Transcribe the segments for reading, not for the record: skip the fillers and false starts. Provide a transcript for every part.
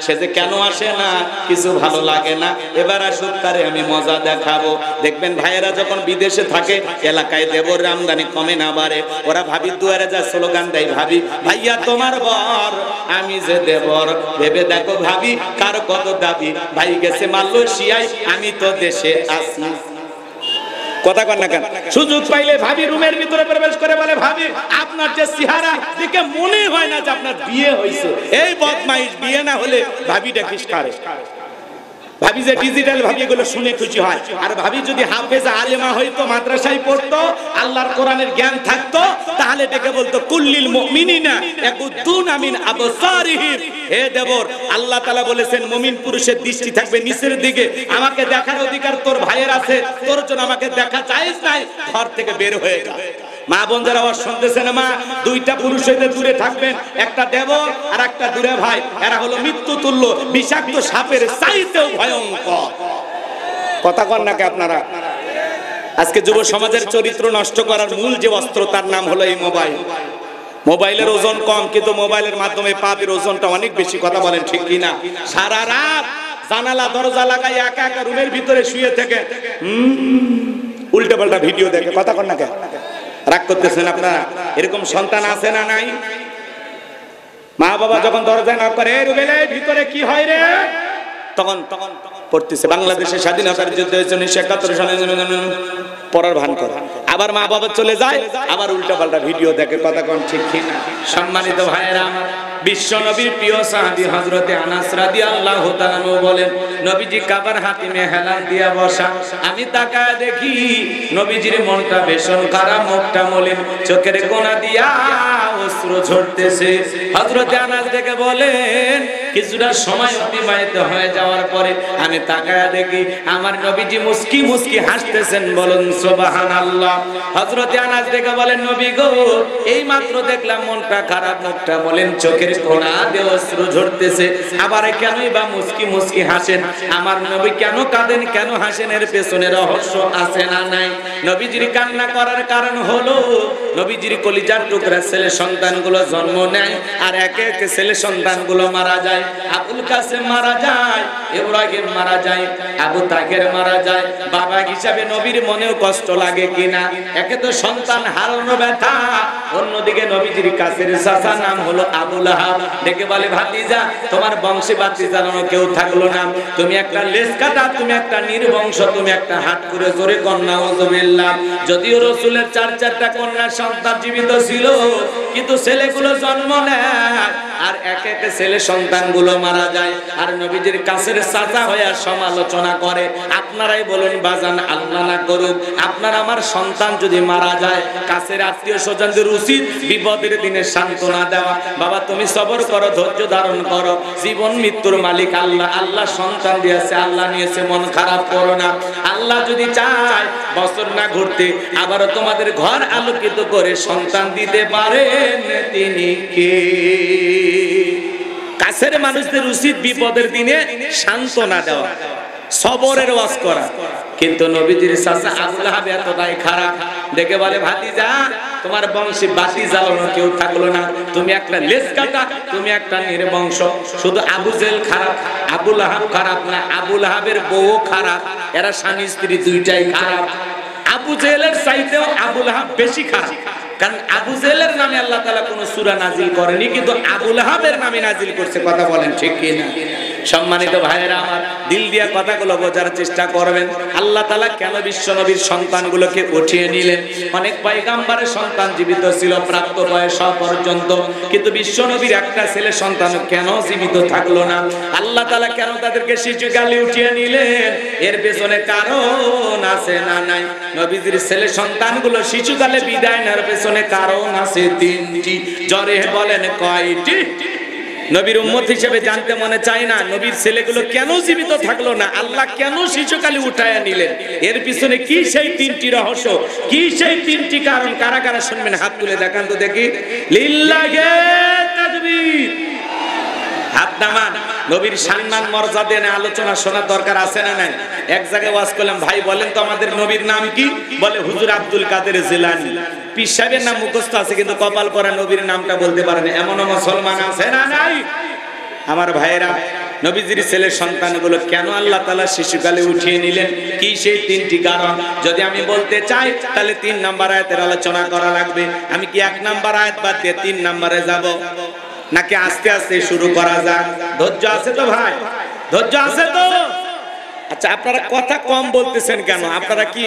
সে যে কেন আসে না, কিছু ভালো লাগে না, এবার আসুক তারে আমি মজা দেখাবো। দেখবেন ভাইয়েরা যখন বিদেশে থাকে, এলাকায় দেবর আমদানি কমে না বাড়ে, ওরা ভাবির দুয়ারে যা স্লোগান দেয়, ভাবি ভাইয়া তোমার বর, আমি যে দেবর, ভেবে দেখো ভাবি কার কত দাবি, ভাই গেছে মালয়েশিয়ায়, আমি তো দেশে আছি। কথা কন না কেন? সুযোগ পাইলে ভাবি রুমের ভিতরে প্রবেশ করে বলে, ভাবি আপনার যে চেহারা দেখে মনে হয় না যে আপনার বিয়ে হয়েছে। এই বদমাইশ, বিয়ে না হলে ভাবিটা কিস করে। ভাবি যে ডিজিটাল ভাবি এগুলো শুনে খুশি হয়। আর ভাবি যদি হাফেজা আলেমা হইতো, মাদ্রাসায় পড়তো, আল্লাহর কোরআনের জ্ঞান থাকতো, তাহলে ডেকে বলতো কুল্লিল মুমিনিনা ইয়াগুদ্দুনা মিন আবসারিহিম। হে দেবর, আল্লাহ তাআলা বলেছেন মুমিন পুরুষের দৃষ্টি থাকবে নিচের দিকে। আমাকে দেখার অধিকার তোর ভাইয়ের আছে, তোর জন্য আমাকে দেখা জায়েজ নাই, ঘর থেকে বের হয়ে যা। মা বোন যারা আওয়াজ শুনতেছেন, মা দুইটা পুরুষ হইতে দূরে থাকবেন, একটা দেবর আর একটা দূরে ভাই, এরা হলো মৃত্যু তুল্য, বিষাক্ত সাপের চাইতেও ভয়ঙ্কর। কথা কন নাকি আপনারা? আজকে যুব সমাজের চরিত্র নষ্ট করার মূল যে অস্ত্র, তার নাম হলো এই মোবাইল। মোবাইলের ওজন কম, কিন্তু মোবাইলের মাধ্যমে পাপের ওজনটা অনেক বেশি। কথা বলেন ঠিক কিনা? সারা রাত জানালা দরজা লাগাই একা একা রুমের ভিতরে শুয়ে থেকে উল্টা পাল্টা ভিডিও দেখে। কথা কন নাকি? রাগ করতেছেন আপনারা? এরকম সন্তান আছে না নাই? মা বাবা যখন দরজায় নক করে, রুবেলের ভিতরে কি হয় রে, তখন পড়তেছে বাংলাদেশের স্বাধীনতার যুদ্ধ হয়েছে 1971 সালে, পড়ার ভান করে। আবার মা বাবা চলে যায়, আবার উল্টা পাল্টা ভিডিও দেখে। কথা কোন ঠিক কিনা? সম্মানিত ভাইয়েরা আমার, বিশ্ব নবীর প্রিয় সাহাবী হযরতে আনাস রাদিয়াল্লাহু তাআলা বলেন, নবীজি কাবার হাতিমে হেলান দিয়া বসা, আমি তাকায় দেখি নবীজির মনটা ভীষণ খারাপ, মুখটা মলিন, চোখের কোণা দিয়া অশ্রু ঝরতেছে। হযরতে আনাস ডেকে বলেন, কিছুটা সময় অতিবাহিত হয়ে যাওয়ার পরে আমি তাকায় দেখি আমার নবীজি মুস্কি মুস্কি হাসতেছেন। বলুন সুবহানাল্লাহ। হযরতে আনাস ডেকে বলেন, নবী গো, এই মাত্র দেখলাম মনটা খারাপ, মুখটা বলেন, চোখের কোণা দিয়ে অশ্রু ঝরতেছে, আবার কেনই বা মুস্কি মুস্কি হাসেন? আমার নবী কেন কাঁদেন, কেন হাসেন? এর পেছনে রহস্য আছে না নাই? নবীজির কান্না করার কারণ হলো নবীজির কলিজার টুকরা ছেলে সন্তানগুলো জন্ম নেয়, আর একে একে ছেলে সন্তানগুলো মারা যায়। আবুল কাসেম মারা যায়, ইব্রাহিম মারা যায়, আবু তাহের মারা যায়। বাবা হিসাবে নবীর মনেও কষ্ট লাগে কিনা? একে তো সন্তান হারানো ব্যথা, অন্যদিকে নবীজির কাছের চাচা নাম হলো আবু লাহাব, ডেকে বলে, ভাতিজা তোমার বংশে বাতি জ্বালানো কেউ থাকলো না, তুমি একটা লেজ কাটা, তুমি একটা নির্বংশ, তুমি একটা হাত করে জোরে কন্যা ওযবিল্লাহ। যদিও রাসূলের 4-4টা কন্যা সন্তান জীবিত ছিল, কিন্তু ছেলেগুলো জন্ম নেয় আর একে একে ছেলে সন্তানগুলো মারা যায়। আর নবীজির কাছের চাচা হয়ে সমালোচনা করে। আপনারাই বলুন বাজান, আল্লাহ না করুক আপনার আমার সন্তান যদি মারা যায়, কাছের আত্মীয় স্বজনদের উচিত বিপদের দিনে সান্ত্বনা দেওয়া। বাবা তুমি সবর করো, ধৈর্য ধারণ করো, জীবন মৃত্যুর মালিক আল্লাহ, আল্লাহ সন্তান দিয়েছে, আল্লাহ নিয়েছে, মন খারাপ করো না। আল্লাহ যদি চায় বছর না ঘুরতে আবারও তোমাদের ঘর আলোকিত করে সন্তান দিতে পারেন তিনি কে? কাছের মানুষদের উচিত বিপদের দিনে সান্ত্বনা দেওয়া, সবরের ওয়াজ করা। কিন্তু নবীজির চাচা আবু লাহাব এতটাই খারাপ, দেখে বলে, ভাতিজা তোমার বংশে বাতি জ্বালানো কেউ থাকলো না, তুমি একটা লেজ কাটা, তুমি একটা নির্বংশ। শুধু আবু জেহেল খারাপ, আবু লাহাব খারাপ না, আবু লাহাবের বউ খারাপ। এরা স্বামী স্ত্রী দুইটাই খারাপ। আবু জেহেলের চাইতেও আবু লাহাব বেশি খারাপ, কারণ আবু জেহেলের নামে আল্লাহ তাআলা কোনো সূরা নাজিল করেনি, কিন্তু আবু লাহাবের নামে নাজিল করছে। কথা বলেন ঠিক কি না? সম্মানিত ভাইয়েরা আমার, দিল দিয়া কথাগুলো বোঝার চেষ্টা করবেন। আল্লাহ তাআলা কেন বিশ্ব নবীর সন্তানগুলোকে উঠিয়ে নিলেন? অনেক পয়গম্বরের সন্তান জীবিত ছিল প্রাপ্ত বয়স পর্যন্ত, কিন্তু বিশ্ব নবীর একটা ছেলে সন্তান কেন জীবিত থাকলো না? আল্লাহ তাআলা কেন তাদেরকে শিশুকালে উঠিয়ে নিলেন? এর পেছনে কারণ আছে না নাই? নবীজির ছেলে সন্তানগুলো শিশুকালে বিদায় নেওয়ার পেছনে কারণ আছে 3টি। জোরে বলেন কয়টি? নবীর উম্মত হিসেবে জানতে মনে চায় না নবীর ছেলেগুলো কেন জীবিত থাকলো না, আল্লাহ কেন শিশুকালে উঠায়া নিলেন? এর পিছনে কি সেই 3টি রহস্য, কি সেই 3টি কারণ? কারা কারা শুনবেন হাত তুলে দেখান তো দেখি। লিল্লাহে তাকবীর। হাত নামান। নবীর সম্মান মর্যাদা নিয়ে আলোচনা শোনার দরকার আছে না নাই? এক জায়গায় ওয়াজ করলাম, ভাই বলেন তো আমাদের নবীর নাম কি? বলে হুজুর আব্দুল কাদের জিলানী। পীর সাহেবের নাম মুখস্থ আছে, কিন্তু কপাল পরা নবীর নামটা বলতে পারে না। এমন মুসলমান আছে না নাই? আমার ভাইয়েরা, নবীজির ছেলের সন্তানগুলো কেন আল্লাহ তাআলা শিশুকালে উঠিয়ে নিলেন, কি সেই তিনটি কারণ যদি আমি বলতে চাই তাহলে 3 নাম্বার আয়াতের আলোচনা করা লাগবে। আমি কি 1 নাম্বার আয়াত বাদ দিয়ে 3 নম্বরে যাব, নাকি আস্তে আস্তে শুরু করা যাক? ধৈর্য আছে তো ভাই? ধৈর্য আছে তো? আচ্ছা, আপনারা কথা কম বলতেছেন কেন? আপনারা কি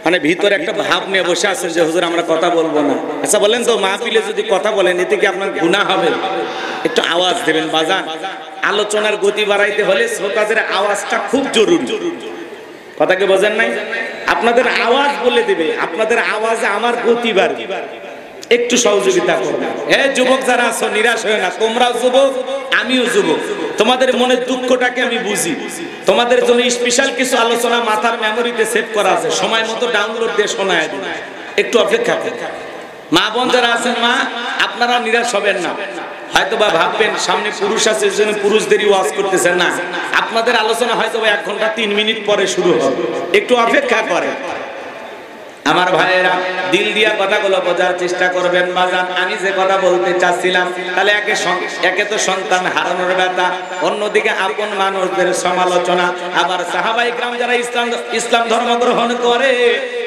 মানে ভিতরে একটা ভাব নিয়ে বসে আছেন যে হুজুর আমরা কথা বলবো না? আচ্ছা বলেন তো, মাহফিলে যদি কথা বলেন এতে কি আপনার গুনাহ হবে? একটু আওয়াজ দেবেন বাজান। আলোচনার গতি বাড়াইতে হলে শ্রোতাদের আওয়াজটা খুব জরুরি। কথা কি বোঝেন নাই? আপনাদের আওয়াজ বলে দিবে, আপনাদের আওয়াজে আমার গতি বাড়বে। একটু সহযোগিতা করবেন। যুবক যারা আছো নিরাশ হয় না, তোমরাও যুবক আমিও যুবক, তোমাদের মনের দুঃখটাকে আমি বুঝি। তোমাদের জন্য স্পেশাল কিছু আলোচনা মাথার মেমোরিতে সেভ করা আছে, সময় মতো ডাউনলোড দিয়ে শোনায় দিন। একটু অপেক্ষা করুন। মা বোন যারা আছেন, মা আপনারা নিরাশ হবেন না। হয়তো বা ভাববেন সামনে পুরুষ আছে জন্য পুরুষদেরই ওয়াজ করতেছেন, না, আপনাদের আলোচনা হয়তো 1 ঘন্টা 3 মিনিট পরে শুরু হবে। একটু অপেক্ষা করেন আমার ভাইয়েরা, দিল দিয়া কথাগুলো বোঝার চেষ্টা করবেন বাজান। আমি যে কথা বলতে চাচ্ছিলাম, তাহলে একে তো সন্তান হারানোর ব্যথা, অন্যদিকে আপন মানুষদের সমালোচনা, আবার সাহাবায়ে কেরাম যারা ইসলাম ধর্ম গ্রহণ করে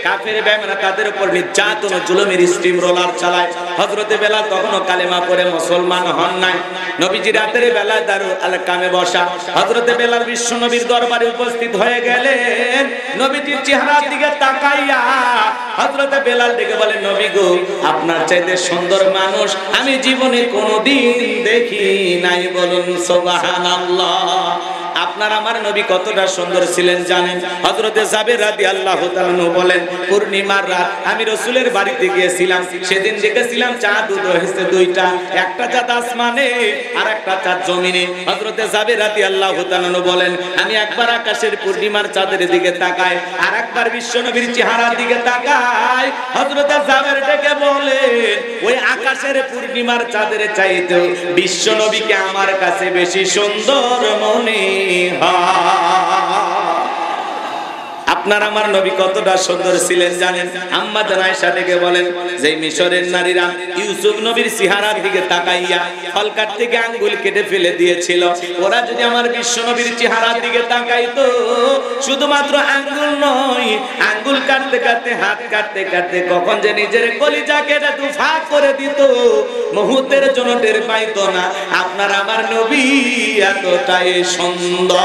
কাফের বেঈমান তাদের উপর নির্যাতন ও জুলুমের স্টিম রোলার চালায়। হযরতে বেলাল তখনও কালেমা পড়ে মুসলমান হন নাই। নবীজি রাতের বেলা দারুল আলকামে বসা, হযরতে বেলাল বিশ্ব নবীর দরবারে উপস্থিত হয়ে গেলেন। নবীজির চেহারার দিকে তাকাইয়া হযরতে বেলাল ডেকে বলেন, নবী গো, আপনার চাইতে সুন্দর মানুষ আমি জীবনে কোনোদিন দেখি নাই, বলুন সুবহানাল্লাহ। আপনার আমার নবী কতটা সুন্দর ছিলেন জানেন? হযরতে জাবের রাদিয়াল্লাহু তাআলা আনহু বলেন, পূর্ণিমার রাত আমি রাসূলের বাড়িতে গিয়েছিলাম, সেদিন দেখেছিলাম চাঁদ উদয় হয়েছে 2টা, একটা চাঁদ আসমানে আর একটা চাঁদ জমিনে। হযরতে জাবের রাদিয়াল্লাহু তাআলা আনহু বলেন, আমি একবার আকাশের পূর্ণিমার চাঁদের দিকে তাকাই, আর একবার বিশ্বনবীর চেহারার দিকে তাকাই। হযরতে জাবের ডেকে বলেন, ওই আকাশের পূর্ণিমার চাঁদের চাইতে বিশ্বনবীকে আমার কাছে বেশি সুন্দর মনে আপনার আমার নবী কতটা সুন্দর ছিলেন জানেন? আম্মা জান আয়েশা ডেকে বলেন, যে মিশরের নারীরা ইউসুফ নবীর চেহারার দিকে তাকাইয়া ফলকাট থেকে আঙ্গুল কেটে ফেলে দিয়েছিল, ওরা যদি আমার বিশ্ব নবীর চেহারার দিকে তাকাইতো, শুধুমাত্র আঙ্গুল নয়, আঙ্গুল কাটতে কাটতে হাত কাটতে কাটতে কখন যে নিজের কলিজাকে এটা দুফা করে দিত, মুহূর্তের জন্য টের পাইতো না। আপনার আমার নবী এতটাই সুন্দর।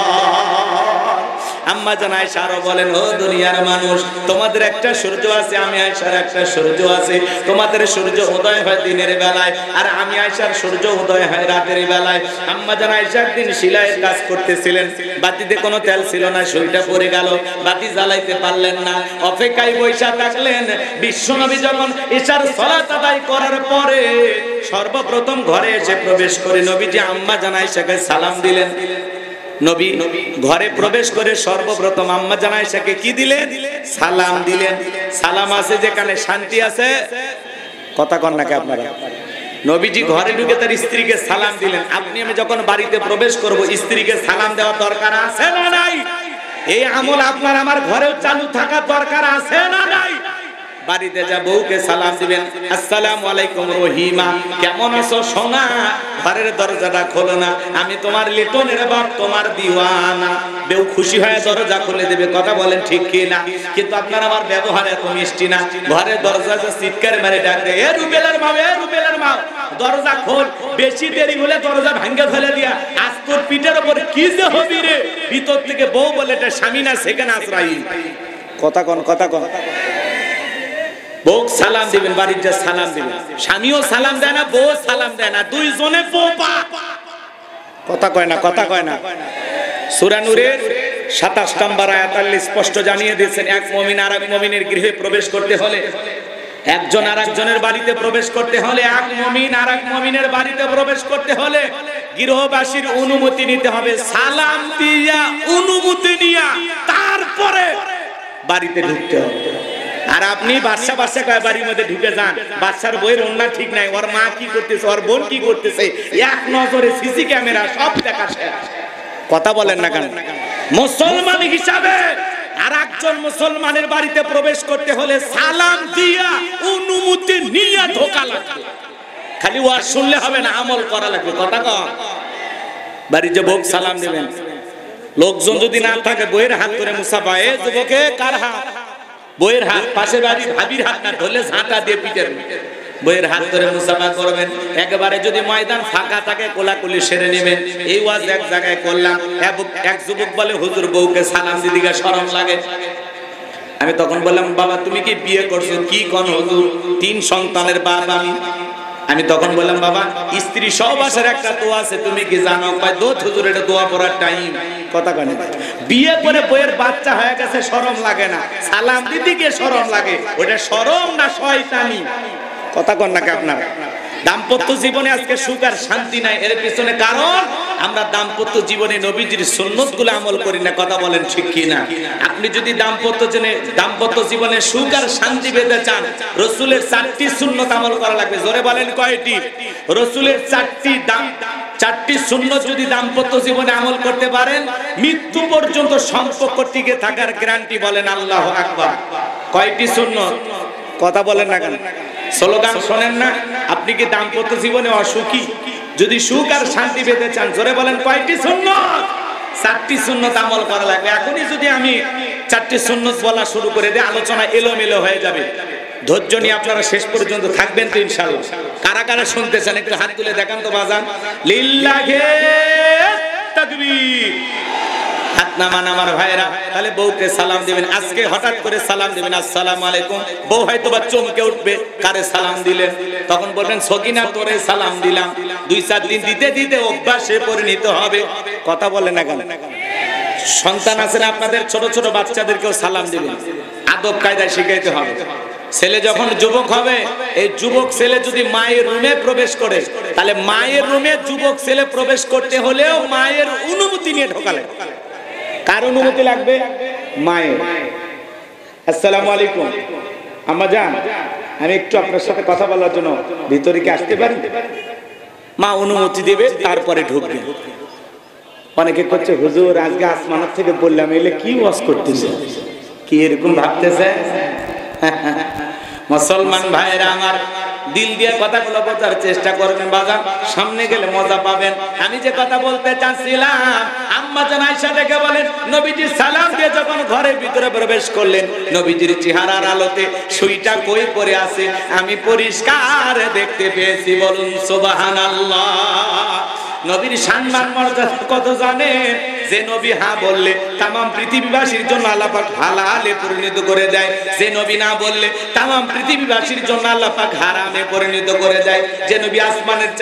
আম্মা জান আয়েশা আরো বলেন, ও দুনিয়ার মানুষ, তোমাদের একটা সূর্য আছে, আমি আয়েশার একটা সূর্য আছে। তোমাদের সূর্য উদয় হয় দিনের বেলায়, আর আমি আয়েশার সূর্য উদয় হয় রাতের বেলায়। আম্মা জান আয়েশা একদিন সেলাইয়ের কাজ করতেছিলেন, বাতিতে কোনো তেল ছিল না, সুইটা পড়ে গেল, বাতি জ্বালাইতে পারলেন না, অপেক্ষায় বৈশা থাকলেন। বিশ্বনবী যখন ইশার সালাত আদায় করার পরে সর্বপ্রথম ঘরে এসে প্রবেশ করে নবীজি আম্মা জান আয়েশাকে সালাম দিলেন। নবী ঘরে প্রবেশ করে সর্বপ্রথম আম্মা জান আয়েশাকে কি দিলেন? সালাম দিলেন। সালাম আছে যেখানে শান্তি আছে, কথা কন নাকি আপনারা? নবীজি ঘরে ঢুকে তার স্ত্রীকে সালাম দিলেন। আপনি আমি যখন বাড়িতে প্রবেশ করব, স্ত্রীকে সালাম দেওয়া দরকার আছে না নাই? এই আমল আপনার আমার ঘরেও চালু থাকা দরকার আছে না নাই? বাড়িতে যা বউকে সালাম দিবেন, আসসালামু আলাইকুম রহিমা, কেমন আছো সোনা? ঘরের দরজাটা খোলো না, আমি তোমার লিটনের বাপ, তোমার দিওয়ানা। বউ খুশি হয়ে দরজা খুলে দেবে, কথা বলেন ঠিক কি না? কিন্তু আপনার আমার ব্যবহার এত মিষ্টি না। ঘরের দরজা চিৎকার মেরে ডাক দেয়, এ রুবেলার মা, এ রুবেলার মা, দরজা খোল। বেশি দেরি হলে দরজা ভাঙে ফেলে দিয়া আজ তোর পিঠের উপরে কি যে হবি রে। ভিতর থেকে বউ বলে, এটা স্বামী না সেখানে আশ্রয়ী। কথা কন, কথা কন। বউ সালাম দিবেন, বাড়ির যা সালাম দিবেন। স্বামীও সালাম দেয় না, বউ সালাম দেয় না, দুইজনে পোপা। কথা কয় না, কথা কয় না। সূরা নূরের 27 নম্বর আয়াত আল্লাহ স্পষ্ট জানিয়ে দিয়েছেন, এক মুমিন আর এক মুমিনের গৃহে প্রবেশ করতে হলে, একজন আর একজনের বাড়িতে প্রবেশ করতে হলে, এক মুমিন আর এক মুমিনের বাড়িতে প্রবেশ করতে হলে গৃহবাসীর অনুমতি নিতে হবে। সালাম দিয়া অনুমতি নিয়া তারপরে বাড়িতে ঢুকতে হবে। আর আপনি বাচ্চা বাচ্চা কয় বাড়ির মধ্যে ঢুকে যান, বাচ্চার বইয়ের ওন্না ঠিক নাই, ওর মা কি করতেছে, ওর বোন কি করতেছে, এক নজরে সিসি ক্যামেরা সব দেখা শেষ। কথা বলেন না কেন? মুসলমান হিসাবে আর একজন মুসলমানের বাড়িতে প্রবেশ করতে হলে সালাম দিয়া অনুমতি নিয়ে ঢোকা লাগবে। খালি ওয়াজ শুনলে হবে না, আমল করা লাগবে। কথা কম। বাড়িতে বউ সালাম দিবেন, লোকজন যদি না থাকে বইয়ের হাত ধরে মুসাফা, এ যুবকে কার হাত? বইয়ের হাত। পাশে বাড়ি ভাবির হাত না ধরলে ঝাঁটা দিয়ে পিটের, বইয়ের হাত ধরে মুসাফা করবেন। একেবারে যদি ময়দান ফাঁকা থাকে কোলাকুলি সেরে নেবেন। এই ওয়াজ এক জায়গায় করলাম, এক যুবক বলে হুজুর বউকে সালাম দিদিকে শরম লাগে। আমি তখন বললাম বাবা তুমি কি বিয়ে করছো? কি কোন হুজুর, 3 সন্তানের বাপ আমি তখন বললাম বাবা স্ত্রী সহবাসের একটা দোয়া আছে তুমি কি জানো? কয় দোত হুজুর এটা দোয়া পড়ার টাইম। কথা কয় বিয়ে করে বইয়ের বাচ্চা হয়ে গেছে শরম লাগে না, সালাম দিদিকে শরম লাগে। ওটা শরম না শয়তানি? কথা কন নাকি আপনারা? দাম্পত্য জীবনে আজকে সুখ আর শান্তি নাই, এর পিছনে কারণ আমরা দাম্পত্য জীবনে নবীজির সুন্নতগুলো আমল করি না। কথা বলেন ঠিক কি না? আপনি যদি দাম্পত্য জীবনে সুখ আর শান্তি পেতে চান, রাসূলের 4টি সুন্নত আমল করা লাগবে। জোরে বলেন কয়টি? রাসূলের 4টি সুন্নত যদি দাম্পত্য জীবনে আমল করতে পারেন, মৃত্যু পর্যন্ত সম্পর্ক টিকে থাকার গ্যারান্টি। বলেন আল্লাহু আকবার। কয়টি সুন্নত? কথা বলেন না কেন? স্লোগান শোনেন না? আপনি কি দাম্পত্য জীবনে অসুখী? যদি সুখ আর শান্তি পেতে চান জোরে বলেন কয়টি সুন্নত? 4টি সুন্নত আমল করা লাগবে। এখনই যদি আমি 4টি সুন্নত বলা শুরু করে দিই আলোচনা এলোমেলো হয়ে যাবে। ধৈর্য নিয়ে আপনারা শেষ পর্যন্ত থাকবেন তো ইনশাআল্লাহ। কারা কারা শুনতে চান একটু হাত তুলে দেখান তো বাজান। লিল্লাহি তাকবীর। হাত নামান আমার ভাইরা। তাহলে বউকে সালাম দিবেন। আজকে হঠাৎ করে সালাম দিবেন আসসালামু আলাইকুম। বউ হয়তো বা চমকে উঠবে, কারে সালাম দিলেন? তখন বলবেন সকিনা তোরে সালাম দিলাম। 2-4 দিন দিতে দিতে অভ্যাসে পরিণত হবে। কথা বলেন না কেন? সন্তান আছে না আপনাদের? ছোট ছোট বাচ্চাদেরকেও সালাম দিবেন, আদব কায়দা শিখাইতে হবে। ছেলে যখন যুবক হবে, এই যুবক ছেলে যদি মায়ের রুমে প্রবেশ করে, তাহলে মায়ের রুমে যুবক ছেলে প্রবেশ করতে হলেও মায়ের অনুমতি নিয়ে ঢোকালে। কার অনুমতি লাগবে? মায়ের। আসসালামু আলাইকুম আম্মা জান, আমি একটু আপনার সাথে কথা বলার জন্য ভিতরে কি আসতে পারি? মা অনুমতি দেবে, তারপরে ঢুকবে। অনেকে করছে হুজুর আজকে আসমানের থেকে বললাম, এলে কি ওয়াজ করতেছে, কি এরকম ভাবতেছে? মুসলমান ভাইরা আমার, দিল দিয়ে কথাগুলো বোঝার চেষ্টা করবেন বাজান, সামনে গেলে মজা পাবেন। আমি যে কথা বলতে চাচ্ছিলাম, আম্মা জান আয়েশা দেখে বলেন নবীজি সালাম দিয়ে যখন ঘরের ভিতরে প্রবেশ করলেন, নবীজির চেহারার আলোতে সুইটা কই পড়ে আছে আমি পরিষ্কার দেখতে পেয়েছি। বলুন সুবহানাল্লাহ। নবীর সম্মান মর্যাদা কত জানেন? যে নবী হ্যাঁ বললে তামাম পৃথিবীবাসীর জন্য আল্লাহ পাক হালালে পরিণত করে দেয়, যে নবী না বললে তামাম পৃথিবীবাসীর জন্য আল্লাহ পাক হারামে পরিণত করে দেয়। যে নবী আসমানের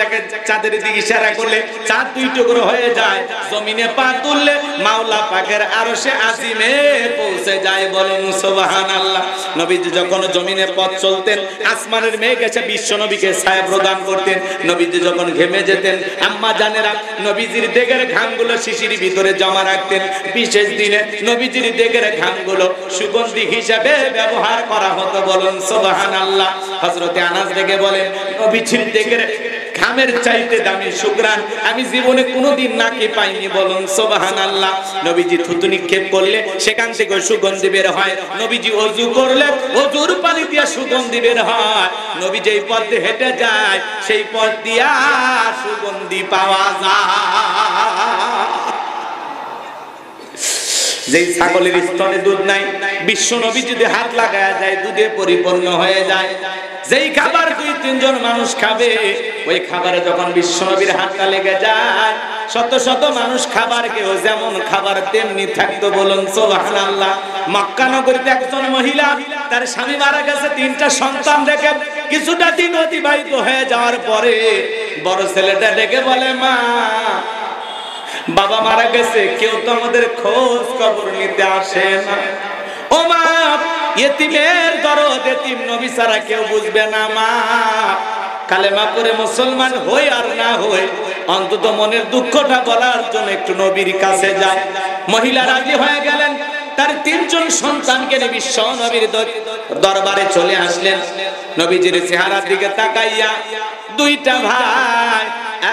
চাঁদের দিকে ইশারা করলে চাঁদ 2 টুকরো হয়ে যায়, জমিনে পা তুললে মাওলা পাকের আরশে আজিমে পৌঁছে যায়। বলুন সুবহানাল্লাহ। নবীজি যখন জমিনে পথ চলতেন, আসমানের মেঘ এসে বিশ্ব নবীকে ছায়া প্রদান করতেন। নবীজি যখন ঘেমে যেতেন, আম্মা জানেরা নবীজির দেগের ঘামগুলো শিশির ভিতরে জমা রাখতেন। বিশেষ দিনে নবীজির দেগের ঘামগুলো সুগন্ধি হিসেবে ব্যবহার করা হতো। বলুন সুবহানাল্লাহ। হযরতে আনাস থেকে বলেন নবীজির দেগের ঘামের চাইতে দামি সুঘ্রাণ আমি জীবনে কোনোদিন নাকে পাইনি। বলুন সুবহানাল্লাহ। নবীজি থুতু নিক্ষেপ করলে সেখান থেকে সুগন্ধি বের হয়। নবীজি ওযু করলে ওযুর পানি দিয়ে সুগন্ধি বের হয়। নবী যেই পথ দিয়ে হেঁটে যায় সেই পথ দিয়া সুগন্ধি পাওয়া যায়। যেই ছাগলের স্তনে দুধ নাই, বিশ্ব নবী যদি হাত লাগায় যায় দুধে পরিপূর্ণ হয়ে যায়। যেই খাবার 2-3 জন মানুষ খাবে, ওই খাবারে যখন বিশ্ব নবীর হাতটা লেগে যায় শত শত মানুষ খাবার খেয়েও যেমন খাবার তেমনি থাকতো। বলুন সুবহানাল্লাহ। মক্কা নগরীতে একজন মহিলা, তার স্বামী মারা গেছে, 3টা সন্তান রেখে কিছুটা দিন অতিবাহিত হয়ে যাওয়ার পরে বড় ছেলেটা ডেকে বলে মা বাবা মারা গেছে, কেউ তো আমাদের খোঁজ খবর নিতে আসে না। ও মা, ইতিমের দরদ ইতিম নবী ছাড়া কেউ বুঝবে না। মা কালেমা করে মুসলমান হই আর না হই, অন্তত মনের দুঃখটা বলার জন্য একটু নবীর কাছে যায়। মহিলা রাজি হয়ে গেলেন। তার 3 জন সন্তানকে নিয়ে বিশ্ব নবীর দরবারে চলে আসলেন। নবীজির চেহারার দিকে তাকাইয়া 2টা ভাই,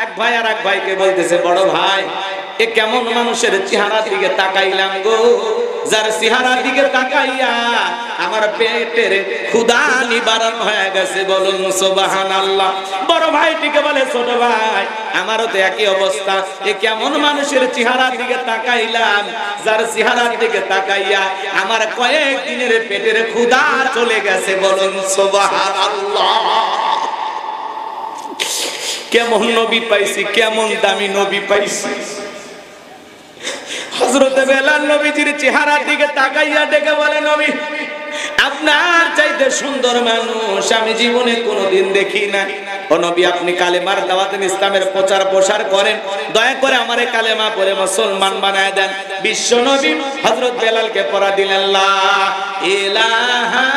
এক ভাই আর এক ভাইকে বলতেছে বড় ভাই এ কেমন মানুষের চেহারার দিকে তাকাইলাম গো, যার চেহারার দিকে তাকাইয়া আমার পেটের ক্ষুধা নিবারণ হয়ে গেছে, বলুন সুবহানাল্লাহ। বড় ভাইটিকে বলে ছোট ভাই আমারও তো একই অবস্থা, এ কেমন মানুষের চেহারার দিকে তাকাইলাম যার চেহারার দিকে তাকাইয়া আমার কয়েক দিনের পেটের ক্ষুধা চলে গেছে, বলুন সুবহানাল্লাহ। কেমন নবী পাইছি, কেমন দামি নবী পাইছি। হযরতে বেলাল নবীজির চেহারার দিকে তাকাইয়া ডেকে বলে, নবী আপনার চাইতে সুন্দর মানুষ আমি জীবনে কোনোদিন দেখি না। ও নবী আপনি কালেমার দাওয়াত ইসলামের প্রচার প্রসার করেন, দয়া করে আমারে কালেমা পড়ে মুসলমান বানায় দেন। বিশ্ব নবী হযরত বেলালকে পড়া দিলেন, লা ইলাহা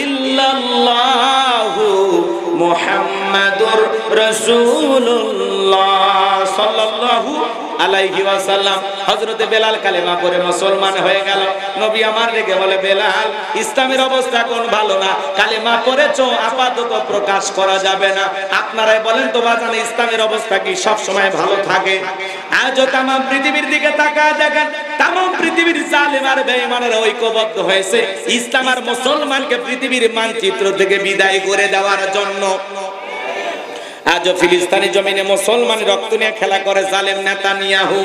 ইল্লাল্লাহু মুহাম্মাদুর রাসূলুল্লাহ সাল্লাল্লাহু আলাইহি ওয়াসাল্লাম। হযরতে বেলাল কালেমা পড়ে মুসলমান হয়ে গেল। নবী আমার দেখে বলে, বেলাল ইসলামের অবস্থা কোন ভালো না, কালেমা পড়েছো আপাতত প্রকাশ করা যাবে না। আপনারাই বলেন তো বাজান ইসলামের অবস্থা কি সব সময় ভালো থাকে? আজও তাম পৃথিবীর দিকে তাকায় দেখেন, তাম পৃথিবীর জালেম আর বেঈমানেরা ঐক্যবদ্ধ হয়েছে ইসলাম আর মুসলমানকে পৃথিবীর মানচিত্র থেকে বিদায় করে দেওয়ার জন্য। আজও ফিলিস্তিনি জমিনে মুসলমান রক্ত নিয়ে খেলা করে জালেম নেতানিয়াহু।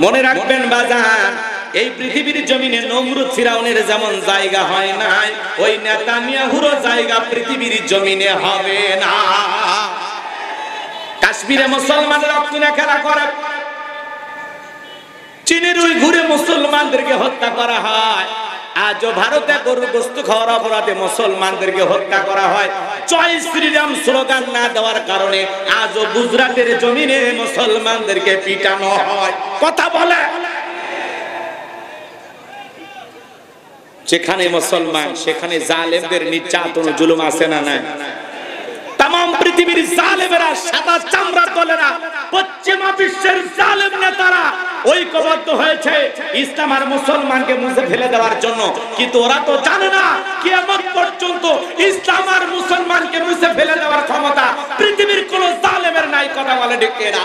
মনে রাখবেন বাজান, এই পৃথিবীর জমিনে নমরুদ ফিরাউনের যেমন জায়গা হয় নাই, ওই নেতানিয়াহুরও জায়গা পৃথিবীর জমিনে হবে না। কাশ্মীরে মুসলমান রক্ত নিয়ে খেলা করে, চীনের উইঘুরে মুসলমানদেরকে হত্যা করা হয়। আজও ভারতে গরুর গোশত খাওয়ার অপরাধে মুসলমানদেরকে হত্যা করা হয়। জয় শ্রীরাম স্লোগান না দেওয়ার কারণে আজও গুজরাটের জমিনে মুসলমানদেরকে পিটানো হয়। কথা বলে, যেখানে মুসলমান সেখানে জালেমদের নির্যাতন জুলুম আছে না নাই? तमाम পৃথিবীর জালেমেরা, সাদা চামড়ার দলেরা, পশ্চিমা বিশ্বের জালেম নেতারা ঐক্যবদ্ধ হয়েছে ইসলাম আর মুসলমানকে মুছে ফেলে দেওয়ার জন্য। কিন্তু ওরা তো জানে না কিয়ামত পর্যন্ত ইসলাম আর মুসলমানকে মুছে ফেলে দেওয়ার ক্ষমতা পৃথিবীর কোন জালেমের নাই। কথা বলে ঠিক না?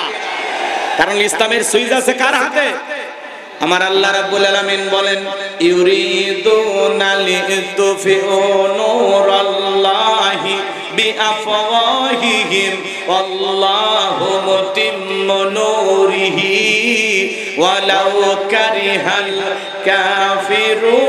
কারণ ইসলামের সুইচ আছে কার হাতে? আমার আল্লাহ রাব্বুল আলামিন বলেন, ইউরিদুনা লিতুফিউ নূরাল্লাহি বিআফওয়াহিহিম ওয়াল্লাহু মুতিম্মু নূরিহি ওয়ালাউ কারিহাল কাফিরুন।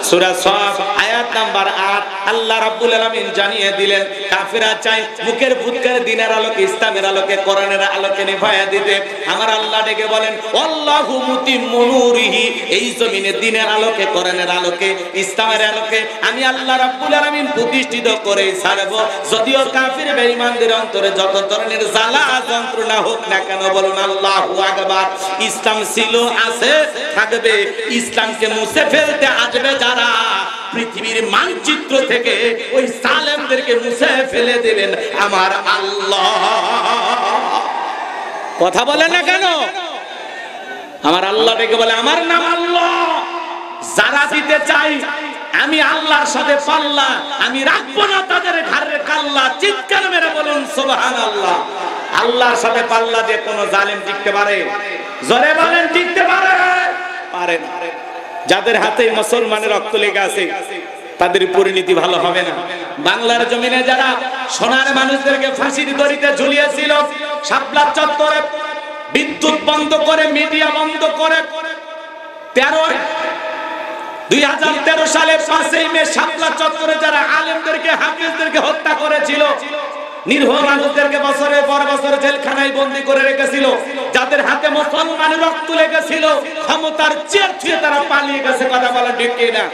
সূরা সাফ আয়াত নাম্বার 8 আল্লাহ রাব্বুল আলামিন জানিয়ে দিলেন, কাফেররা চায় মুখের ফুৎকার দিনের আলোকে, ইসলামের আলোকে, কোরআনের আলোকে নিভায়া দিতে। আমার আল্লাহ ডেকে বলেন, আল্লাহু মুতিম্মু নূরিহি, এই জমিনে দিনের আলোকে, কোরআনের আলোকে, ইসলামের আলোকে আমি আল্লাহ রাব্বুল আলামিন প্রতিষ্ঠিত করে ছাড়ব। যদিও কাফির বেঈমানদের অন্তরে যত ধরনের জ্বালা যন্ত্রণা হোক না কেন, বলুন আল্লাহু আকবার। ইসলাম ছিল, আছে, থাকবে। ইসলামকে মুছে ফেলতে আসবে যারা, পৃথিবীর মানচিত্র থেকে ওই জালেমদেরকে মুছে ফেলে দেবেন আমার আল্লাহ। কথা বলে না কেন? আমার আল্লাহ ডেকে বলে, আমার নাম আল্লাহ। যারা দিতে চাই আমি আল্লাহর সাথে পাল্লা, আমি রাখবো না তাদের ঘাড়ে কাল্লা। চিৎকার মেরে বলুন সুবহানাল্লাহ। আল্লাহর সাথে পাল্লা দিয়ে কোন জালেম টিকতে পারে? জোরে বলেন, টিকতে পারে? পারে না। যাদের হাতে মুসলমানের রক্ত লেগে আছে তাদের পরিণতি ভালো হবে না। বাংলার জমিনে যারা সোনার মানুষদেরকে ফাঁসির দড়িতে ঝুলিয়েছিল, শাপলা চত্বরে বিদ্যুৎ বন্ধ করে, মিডিয়া বন্ধ করে, 2013 সালে 5ই মে শাপলা চত্বরে যারা আলেমদেরকে, হাফেজদেরকে হত্যা করেছিল, নির্ভর মানুষদেরকে বছরের পর বছর জেলখানায় বন্দী করে রেখেছিল, যাদের হাতে মুসলমানের রক্ত লেগেছিল, ক্ষমতার চেয়ার ছুঁয়ে তারা পালিয়ে গেছে। কথা বলা ঠিক কিনা?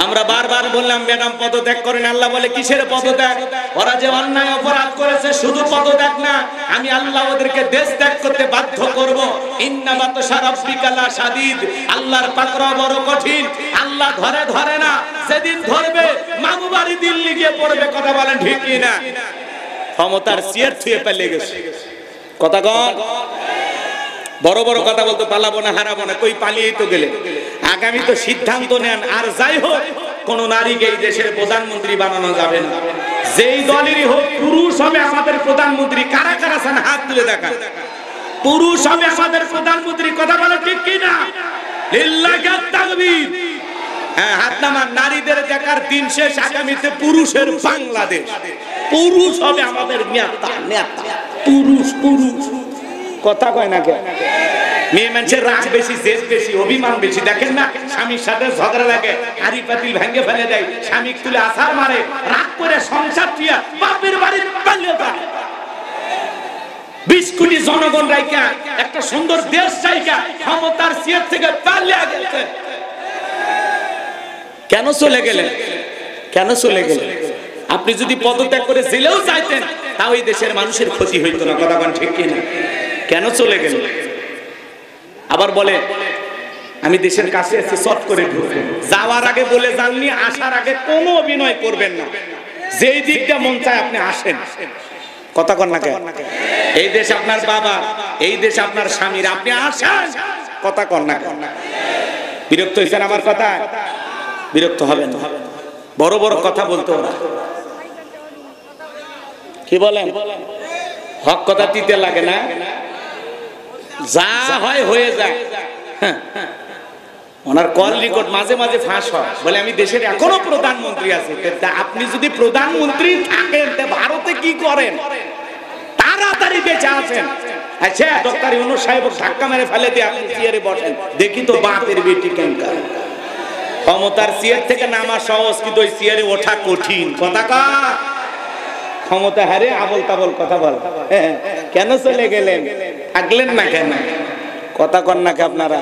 আমরা বারবার বললাম ম্যাডাম পদত্যাগ করেন। আল্লাহ বলে, কিসের পদত্যাগ? ওরা যে অন্যায় অপরাধ করেছে শুধু পদত্যাগ না, আমি আল্লাহ ওদেরকে দেশ ত্যাগ করতে বাধ্য করব। ইন্না বাতশা রাব্বিকা লাশাদীদ, আল্লাহর পাকড়া বড় কঠিন। আল্লাহ ধরে ধরে না, সেদিন ধরবে মামু বাড়ি দিল্লি গিয়ে পড়বে। কথা বলেন ঠিক কিনা? ক্ষমতার চেয়ার ছুঁয়ে পালিয়ে গেছে। কথা কন, বড় বড় কথা বলতে পালাবো না, হারাবো না, কই পালিয়েই তো গেলে। আগামী তো সিদ্ধান্ত নেন। আর যাই হোক, কোন নারীকে এই দেশের প্রধানমন্ত্রী বানানো যাবে না। যেই দলেরই হোক, পুরুষ হবে আমাদের প্রধানমন্ত্রী। কারা কারা চান হাত তুলে দেখা? পুরুষ হবে আমাদের প্রধানমন্ত্রী, কথা বলে ঠিক কি না? লিল্লাহি তাকবীর। হ্যাঁ, হাত নামান। নারীদের দেখার দিন শেষ, আগামীতে পুরুষের বাংলাদেশ। পুরুষ হবে আমাদের নেতা, নেতা পুরুষ, পুরুষ। কথা কয় না কে? মেয়ে মানুষের রাগ বেশি, জেদ বেশি, অভিমান বেশি। দেখেন না, স্বামীর সাথে ঝগড়া লাগে, হাড়ি পাতিল ভেঙে ফেলে দেয়, স্বামী তুলে আছাড় মারে, রাগ করে সংসার দিয়া বাপের বাড়ির পালিয়ে যায়। 20 কোটি জনগণ রাইকা একটা সুন্দর দেশ চাইকা ক্ষমতার চেয়ার থেকে পালিয়ে গেছে। কেন চলে গেলেন? কেন চলে গেলেন? আপনি যদি পদত্যাগ করে জেলেও যাইতেন, তাও এই দেশের মানুষের ক্ষতি হইতো না। কথা বলেন ঠিক কি না? কেন চলে গেলেন? আবার বলে আমি দেশের কাছে এসে চট করে ঢুকবেন। যাওয়ার আগে বলে যাননি, আসার আগে কোনো অভিনয় করবেন না। যেই দিকটা মন চায় আপনি আসেন। কথা কন না কেন? এই দেশ আপনার বাবা, এই দেশ আপনার স্বামীর, আপনি আসেন। কথা কন না কেন? বিরক্ত হয়েছেন আমার কথা? বিরক্ত হবেন না। বড় বড় কথা বলতে ওরা কি বলেন? হক কথা দিতে লাগে না, যা হয় হয়ে যায়। ওনার কল রেকর্ড মাঝে মাঝে ফাঁস হয়, বলে আমি দেশের এখনো প্রধানমন্ত্রী আছি। আপনি যদি প্রধানমন্ত্রী থাকেন ভারতে কি করেন? তাড়াতাড়ি বেঁচে আসেন। আচ্ছা, ডক্টর ইউনূস সাহেব ধাক্কা মেরে ফেলে দিয়ে আপনি চেয়ারে বসেন, দেখি তো বাপের বেটি কেনকার। ক্ষমতার চেয়ার থেকে নামা সহজ, কিন্তু ওই চেয়ারে ওঠা কঠিন। কথা কা ক্ষমতা হারে আবল তাবল কথা বল। কেন চলে গেলেন? থাকলেন না কেন? কথা কন না কে আপনারা?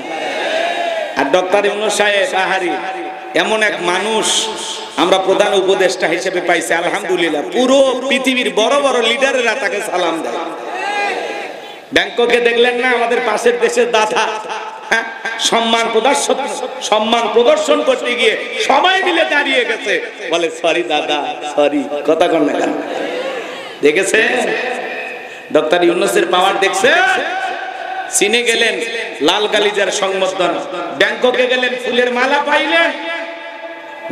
আর ডক্টর ইউনূস সাহেব আহারি এমন এক মানুষ আমরা প্রধান উপদেষ্টা হিসেবে পাইছি, আলহামদুলিল্লাহ। পুরো পৃথিবীর বড় বড় লিডাররা তাকে সালাম দেয়। ব্যাংককে দেখলেন না, আমাদের পাশের দেশের দাদা সম্মান প্রদর্শন করতে গিয়ে সবাই মিলে দাঁড়িয়ে গেছে, বলে সরি দাদা, সরি। কথা কন না কেন? দেখেছে ডক্টর ইউনূসের পাওয়ার? দেখছে? চীনে গেলেন লাল গালিজার সংবর্ধনা, ব্যাংককে গেলেন ফুলের মালা পাইলেন।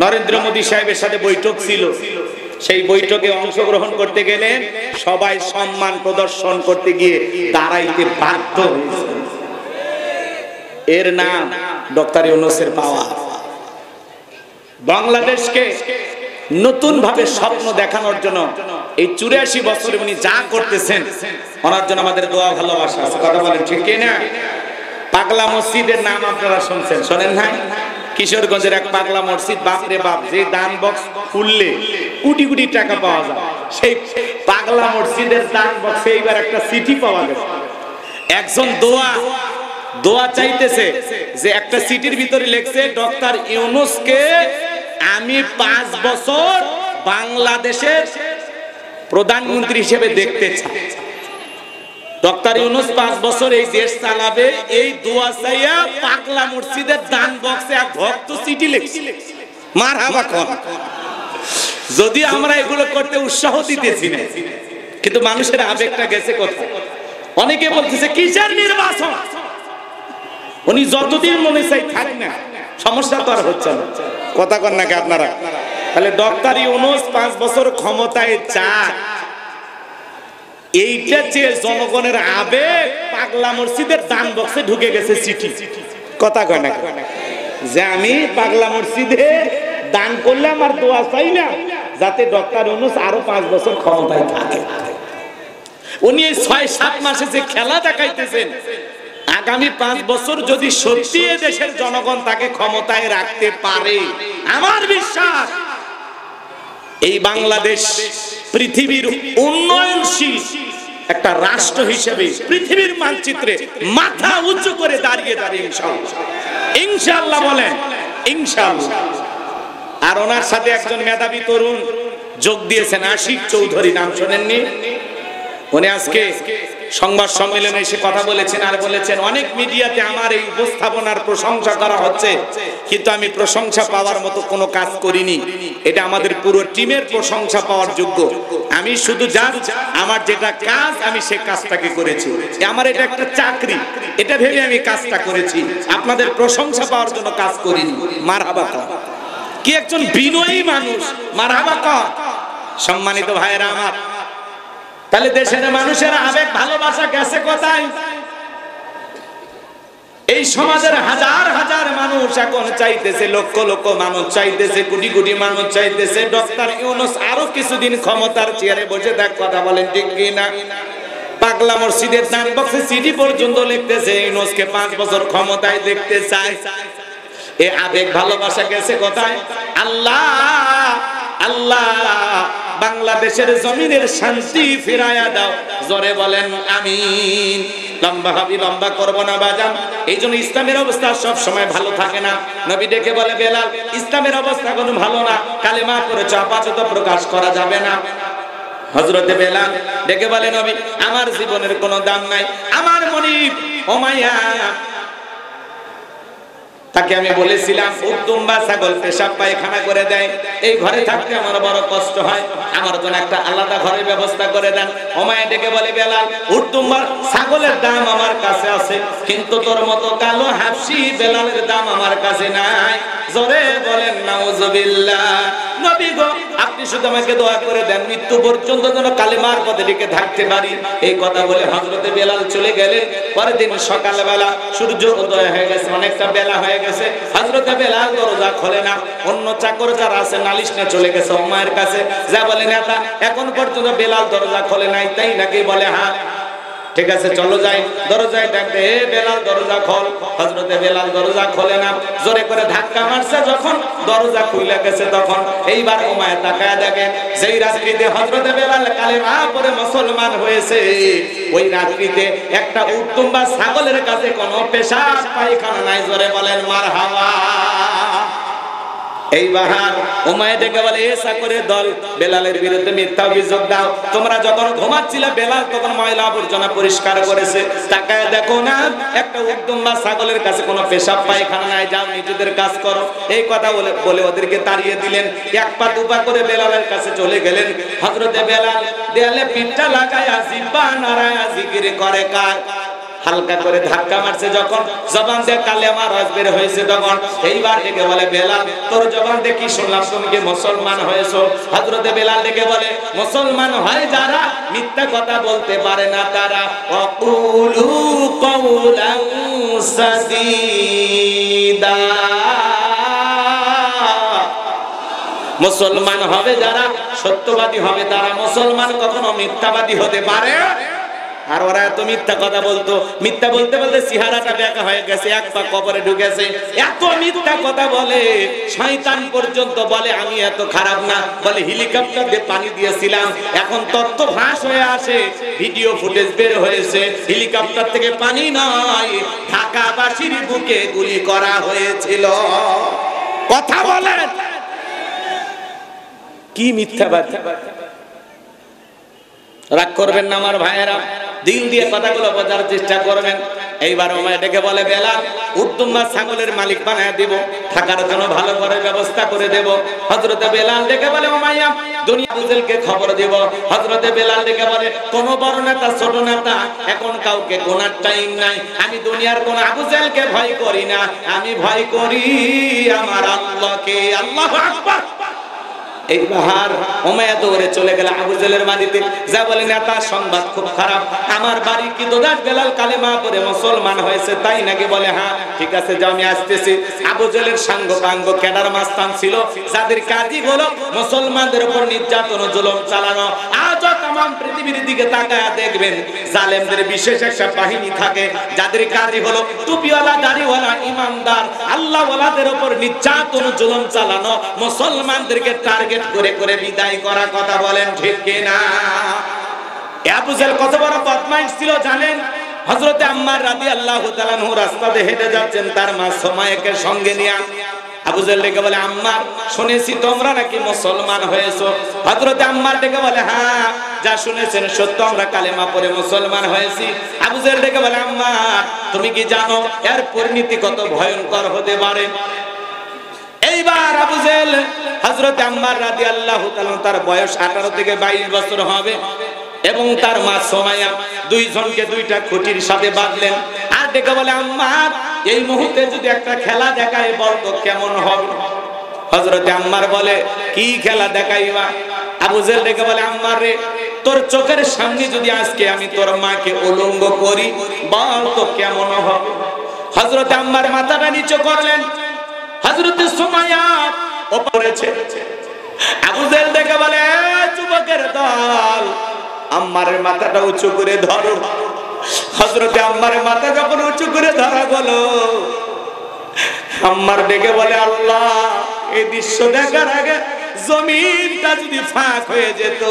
নরেন্দ্র মোদী সাহেবের সাথে বৈঠক ছিল, সেই বৈঠকে অংশগ্রহণ করতে গেলেন, সবাই সম্মান প্রদর্শন করতে গিয়ে দাঁড়াইতে বাধ্য হয়েছে। এর নাম ডক্টর ইউনূসের পাওয়ার। বাংলাদেশকে নতুন ভাবে স্বপ্ন দেখানোর জন্য এই 84 বছরে উনি যা করতেছেন, ওনার জন্য আমাদের দোয়া ভালোবাসা আছে। কথা বলেন ঠিক কি না? পাগলা মসজিদের নাম আপনারা শুনছেন, শোনেন না? কিশোরগঞ্জের এক পাগলা মসজিদ, বাপরে বাপ, যে দান বক্স খুললে কোটি কোটি টাকা পাওয়া যায়, সেই পাগলা মসজিদের দান বক্সে এইবার একটা চিঠি পাওয়া গেছে। একজন দোয়া চাইতেছে, যে একটা চিঠির ভিতরে লিখছে, ডক্টর ইউনূসকে আমি 5 বছর বাংলাদেশের প্রধানমন্ত্রী হিসেবে দেখতে চাই। ডক্টর ইউনূস 5 বছর এই দেশ চালাবে, এই দোয়া চাইয়া পাগলা মসজিদের দান বক্সে এক ভক্ত চিঠি লিখছে। মারহাবা কোন। যদি আমরা এগুলো করতে উৎসাহ দিতেছি না, কিন্তু মানুষের আবেগটা গেছে কোথায়? অনেকে বলতেছে কিসের নির্বাচন, উনি যতদিন মনে চাই থাক না, সমস্যা তো আর হচ্ছে না। কথা কন নাকি আপনারা? তাহলে ডক্টর ইউনূস 5 বছর ক্ষমতায় চায়, এইটা যে জনগণের আবেগ, পাগলা মসজিদের দান বক্সে ঢুকে গেছে চিঠি। কথা কয় না যে আমি পাগলা মসজিদে দান করলাম আর দোয়া চাই না যাতে ডক্টর ইউনূস আরো 5 বছর ক্ষমতায় থাকে। উনি 6-7 মাসে যে খেলা দেখাইতেছেন, আগামী 5 বছর যদি সত্যি দেশের জনগণ তাকে ক্ষমতায় রাখতে পারে, আমার বিশ্বাস এই বাংলাদেশ পৃথিবীর উন্নয়নশীল একটা রাষ্ট্র হিসেবে পৃথিবীর মানচিত্রে মাথা উঁচু করে দাঁড়িয়ে যাবে ইনশাআল্লাহ। ইনশাআল্লাহ বলেন, ইনশাআল্লাহ। আর ওনার সাথে একজন মেধাবী তরুণ যোগ দিয়েছেন, আশিক চৌধুরী, নাম শোনেননি? উনি আজকে সংবাদ সম্মেলনে এসে কথা বলেছেন, আর বলেছেন অনেক মিডিয়াতে আমার এই উপস্থাপনার প্রশংসা করা হচ্ছে, কিন্তু আমি প্রশংসা পাওয়ার মতো কোনো কাজ করিনি। এটা আমাদের পুরো টিমের প্রশংসা পাওয়ার যোগ্য। আমি শুধু আমার যেটা কাজ আমি সে কাজটাকে করেছি। আমার এটা একটা চাকরি, এটা ভেবে আমি কাজটা করেছি, আপনাদের প্রশংসা পাওয়ার জন্য কাজ করিনি। মারহাবা। কি একজন বিনয়ী মানুষ, মারহাবা। সম্মানিত ভাইয়েরা আমার, তাহলে দেশের মানুষের আবেগ ভালোবাসা গেছে কোথায়? এই সমাজের হাজার হাজার মানুষ এখন চাইতেছে, লক্ষ লক্ষ মানুষ চাইতেছে, কোটি কোটি মানুষ চাইতেছে ডক্টর ইউনূস আরো কিছুদিন ক্ষমতার চেয়ারে বসে থাক। কথা বলেন ঠিক কি না? পাগলা মসজিদের দান বক্সে সিডি পর্যন্ত লিখতেছে ইউনূসকে 5 বছর ক্ষমতায় দেখতে চায়। এই আবেগ ভালোবাসা গেছে কোথায়? আল্লাহ আল্লাহ বাংলাদেশের জমিনের শান্তি ফিরায়া দাও, জোরে বলেন আমিন। লম্বা হাবি লম্বা করব না বাজান। এই জন্য ইসলামের অবস্থা সব সময় ভালো থাকে না। নবী ডেকে বলে বেলাল, ইসলামের অবস্থা কোনো ভালো না, কালেমা পড়েছ আপাতত প্রকাশ করা যাবে না। হযরতে বেলাল ডেকে বলে নবী, আমার জীবনের কোনো দাম নাই, আমার মনিব উমাইয়া তাকে আমি বলেছিলাম উট দুম্বা ছাগল পেশাব পায়খানা করে দেয়, এই ঘরে থাকতে আমার বড় কষ্ট হয়, আমার জন্য একটা আলাদা ঘরের ব্যবস্থা করে দেন। উমাইয়া ডেকে বলে বেলাল, উট দুম্বার ছাগলের দাম আমার কাছে আছে, কিন্তু তোর মতো কালো হাবশি বেলালের দাম আমার কাছে নাই। জোরে বলেন নাউজুবিল্লাহ। নবী গো, আপনি শুধু আমাকে দোয়া করে দেন মৃত্যু পর্যন্ত যেন কালেমার পথে টিকে থাকতে পারি। এই কথা বলে হযরতে বেলাল চলে গেলেন। পরের দিন সকালবেলা সূর্য উদয় হয়ে গেছে, অনেকটা বেলা হয়ে গেছে। হযরতে বেলাল দরজা খোলে না। অন্য চাকর যারা আছে নালিশ নিয়ে চলে গেছে উমাইয়ার কাছে, যা বলে নেতা এখন পর্যন্ত বেলাল দরজা খোলে নাই, তাই নাকি? বলে হ্যাঁ। ঠিক আছে চলো যাই। দরজায় ডাকতে, হে বেলাল দরজা খোল। হযরতে বেলাল দরজা খোলে না, জোরে করে ধাক্কা মারছে, যখন দরজা খুলে গেছে তখন এইবার উমাইয়া তাকায় দেখে যেই রাত্রিতে হযরতে বেলাল কালেমা পড়ে মুসলমান হয়েছে, ওই রাত্রিতে একটা উট দুম্বা ছাগলের কাছে কোনো পেশাব পায়খানা নাই। জোরে বলেন মারহাবা। এইবার উমাইয়া ডেকে বলে, এ চাকরের দল, বেলালের বিরুদ্ধে মিথ্যা অভিযোগ দাও। তোমরা যখন ঘুমাচ্ছিলে বেলাল তখন ময়লা আবর্জনা পরিষ্কার করেছে, তাকায় দেখো না একটা উট দুম্বা ছাগলের কাছে কোনো পেশাব পায়খানা নাই, যাও নিজেদের কাজ করো। এই কথা বলে বলে ওদেরকে তাড়িয়ে দিলেন। এক পা দুপা করে বেলালের কাছে চলে গেলেন। হযরতে বেলাল দেয়ালে পিঠটা লাগায়া জিহ্বা নাড়ায়া জিকির করে কার হালকা করে ধাক্কা মারছে, যখন জবান দিয়ে কালেমা রস বের হয়েছে তখন এইবার ডেকে বলে বেলাল, তোর জবান দিয়ে কি শুনলাম তুমি কি মুসলমান হয়েছো? হযরতে বেলাল ডেকে বলে, মুসলমান হয় যারা মিথ্যা কথা বলতে পারে না তারা। ওয়াকুলু কওলান সাদীদা, মুসলমান হবে যারা সত্যবাদী হবে তারা। মুসলমান কখনো মিথ্যাবাদী হতে পারে। আর ওরা এত মিথ্যা কথা বলতো, মিথ্যা বলতে বলতে চেহারাটা বেঁকা হয়ে গেছে, এক পা কবরে ঢুকেছে। এত মিথ্যা কথা বলে শয়তান পর্যন্ত বলে আমি এত খারাপ না, বলে হেলিকপ্টার দিয়ে পানি দিয়েছিলাম, এখন তথ্য ফাঁস হয়ে আসে, ভিডিও ফুটেজ বের হয়েছে, হেলিকপ্টার থেকে পানি নয়, ঢাকাবাসীর বুকে গুলি করা হয়েছিল। কথা বলেন কি মিথ্যাবাদী। রাগ করবেন না আমার ভাইয়েরা, দিল দিয়ে কথাগুলো বোঝার চেষ্টা করবেন। এইবার উমাইয়া ডেকে বলে বেলাল, উট দুম্বা ছাগলের মালিক বানায় দেব, থাকার জন্য ভালো করে ব্যবস্থা করে দেব। হযরতে বেলাল ডেকে বলে উমাইয়া দুনিয়া বুজেলকে খবর দেব। হযরতে বেলাল ডেকে বলে, কোন বড় নেতা ছোট নেতা এখন কাউকে গোনার টাইম নাই, আমি দুনিয়ার কোন আবু জেহেলকে ভয় করি না, আমি ভয় করি আমার আল্লাহকে। আল্লাহু আকবার। এইবার উমাইয়া দৌড়ে চলে গেল আবু জেহেলের বাড়িতে, যা বলে নেতা সংবাদ খুব খারাপ, আমার বাড়ি কি দোদাস বেলাল কালেমা পড়ে মুসলমান হয়েছে, তাই নাকি? বলে হ্যাঁ। ঠিক আছে যাও আমি আসতেছি। আবু জেহেলের সাঙ্গ পাঙ্গ ক্যাডার মাস্তান ছিল, যাদের কাজই হলো মুসলমানদের উপর নির্যাতন ও জুলুম চালানো। আজও तमाम পৃথিবীর দিকে তাকায়া দেখবেন জালেমদের বিশেষ একটা বাহিনী থাকে, যাদের কাজই হলো টুপিওয়ালা দাড়িওয়ালা ইমানদার আল্লাহওয়ালাদের উপর নির্যাতন ও জুলুম চালানো, মুসলমানদেরকে টার্গেট করে করে বিদায় করা। কথা বলেন ঠিক কিনা? আবু জেহেল কত বড় বদমাইশ ছিল জানেন? হযরতে আম্মার রাদিয়াল্লাহু তাআলা আনহু রাস্তাতে হেঁটে যাচ্ছেন, তার মা সুমাইয়াকে সঙ্গে নিয়ে। আবু জেহেল ডেকে বলে, আম্মার শুনেছি তোমরা নাকি মুসলমান হয়েছো। হযরতে আম্মার ডেকে বলে, হ্যাঁ যা শুনেছেন সত্য, আমরা কালেমা পড়ে মুসলমান হয়েছি। আবু জেহেল ডেকে বলে, আম্মার তুমি কি জানো এর পরিণতি কত ভয়ঙ্কর হতে পারে? এইবার আবু জেহেল হযরতে আম্মার রাদিয়াল্লাহু তাআলা, তার বয়স 18 থেকে 22 বছর হবে, এবং তার মা সুমাইয়া দুইজনকে দুইটা খুঁটির সাথে বাঁধলেন। আর ডেকে বলে, আম্মার এই মুহূর্তে যদি একটা খেলা দেখায় বলতো কেমন হবে? হযরতে আম্মার বলে, কি খেলা দেখাইবা? আবু জেহেল ডেকে বলে, আম্মার রে তোর চোখের সামনে যদি আজকে আমি তোর মাকে উলঙ্গ করি বলতো কেমন হবে? হযরত আম্মার মাথাটা নিচু করলেন, হযরত সুমাইয়া উপরেছে। আবু জেহেল দেখে বলে, যুবকের দল, আম্মারের মাথাটা উঁচু করে ধরো। হযরতে আম্মার মাথা যখন উঁচু করে ধরা গেল, আম্মার ডেকে বলে, আল্লাহ, এই দৃশ্য দেখার আগে জমিনটা যদি ফাঁক হয়ে যেত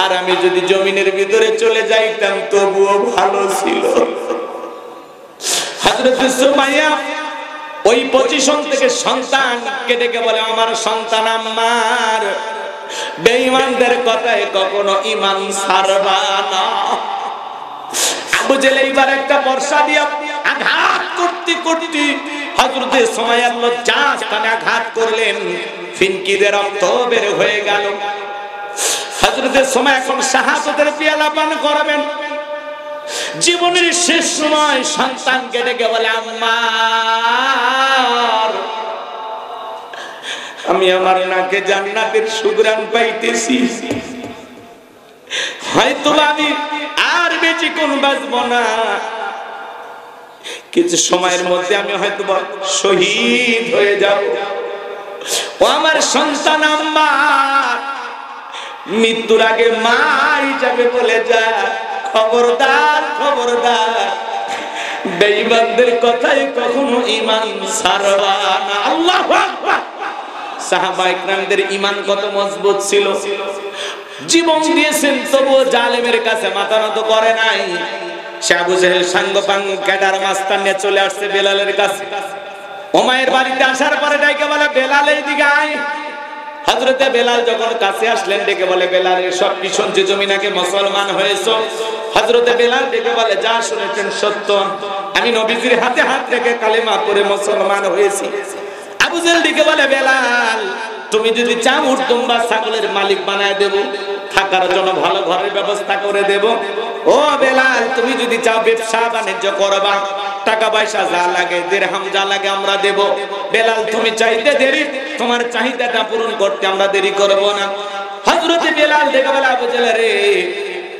আর আমি যদি জমিনের ভিতরে চলে যাইতাম তবুও ভালো ছিল। হযরত সুমাইয়া ওই পজিশন থেকে সন্তানকে ডেকে বলে, আমার সন্তান আম্মার, বেঈমানদের কথায় কখনো ঈমান ছাড়বা না। আবু জেহেল এইবার একটা বর্ষা দিয়া আঘাত করতে করতে হযরতে সুমাইয়ার লজ্জাস্থানে আঘাত করলেন, ফিনকিদের রক্ত বের হয়ে গেল। হযরতে সুমাইয়া এখন শাহাদাতের পেয়ালা পান করবেন। জীবনের শেষ সময় সন্তানকে ডেকে বলে, আম্মা, আমি আমার নাকে জান্নাতের সুঘ্রাণ পাইতেছি, হয়তো আমি আর বেশিক্ষণ বাঁচবো না, কিছু সময়ের মধ্যে আমি হয়তো শহীদ হয়ে যাব। ও আমার সন্তান আম্মা, মৃত্যুর আগে মা হিসাবে বলে যা, খবরদার খবরদার, বেঈমানদের কথায় কখনো ঈমান ছাড়বা না। আল্লাহু আকবার। সাহাবায়ে কেরামদের ঈমান কত মজবুত ছিল, জীবন দিয়েছেন তবুও জালেমের কাছে মাথা নত করে নাই। আবু জেহেল সাঙ্গপাং ক্যাডার মাস্তান নিয়ে চলে আসছে বেলালের কাছে। ওমায়ের বাড়িতে আসার পরে ডাইকে বলে, বেলাল এইদিকে আয়। হযরতে বেলাল যখন কাছে আসলেন ডেকে বলে, বেলালের সব কি শুনছি, তুমি নাকি মুসলমান হয়েছো? হযরতে বেলাল ডেকে বলে, যা শুনেছেন সত্য, আমি নবীজির হাতে হাত রেখে কালেমা পড়ে মুসলমান হয়েছি। আবু জেহেল ডেকে বলে, বেলাল, তুমি যদি চাও উট দুম্বা ছাগলের মালিক বানায় দেব, থাকার জন্য ভালো ঘরের ব্যবস্থা করে দেব। ও বেলাল, তুমি যদি চাও ব্যবসা বাণিজ্য করবা, টাকা পয়সা যা লাগে, দিরহাম যা লাগে আমরা দেব। বেলাল, তুমি চাইতে দেরি, তোমার চাহিদাটা পূরণ করতে আমরা দেরি করব না। হযরতে বেলাল ডেকে বলে, আবু জেহেল রে,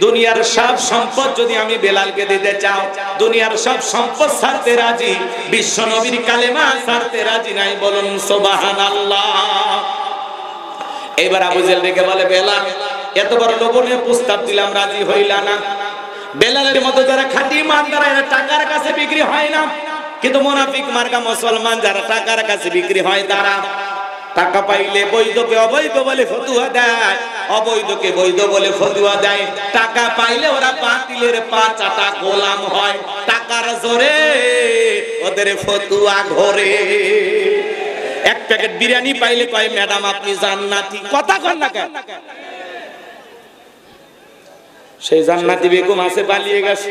দুনিয়ার সব সম্পদ যদি আমি বেলালকে দিতে চাও, দুনিয়ার সব সম্পদ ছাড়তে রাজি, বিশ্ব নবীর কালেমা ছাড়তে রাজি নাই, বলুন সুবহানাল্লাহ। এবার আবু জেহেল ডেকে বলে, বেলাল, এত বড় লোভনীয় প্রস্তাব দিলাম, রাজি হইলা না। বেলালের মতো যারা খাঁটি ইমানদার, এরা টাকার কাছে বিক্রি হয় না, কিন্তু মুনাফিক মার্কা মুসলমান যারা টাকার কাছে বিক্রি হয়, তারা টাকা পাইলে বৈধকে অবৈধ বলে ফতুয়া দেয়, অবৈধকে বৈধ বলে ফতুয়া দেয়। টাকা পাইলে ওরা বাতিলের পা চাটা গোলাম হয়, টাকার জোরে ওদের ফতুয়া ঘোরে। এক প্যাকেট বিরিয়ানি পাইলে কয়, ম্যাডাম আপনি জান্নাতি। কথা কন না কেন? সেই জান্নাতি বেগম আছে পালিয়ে গেছে।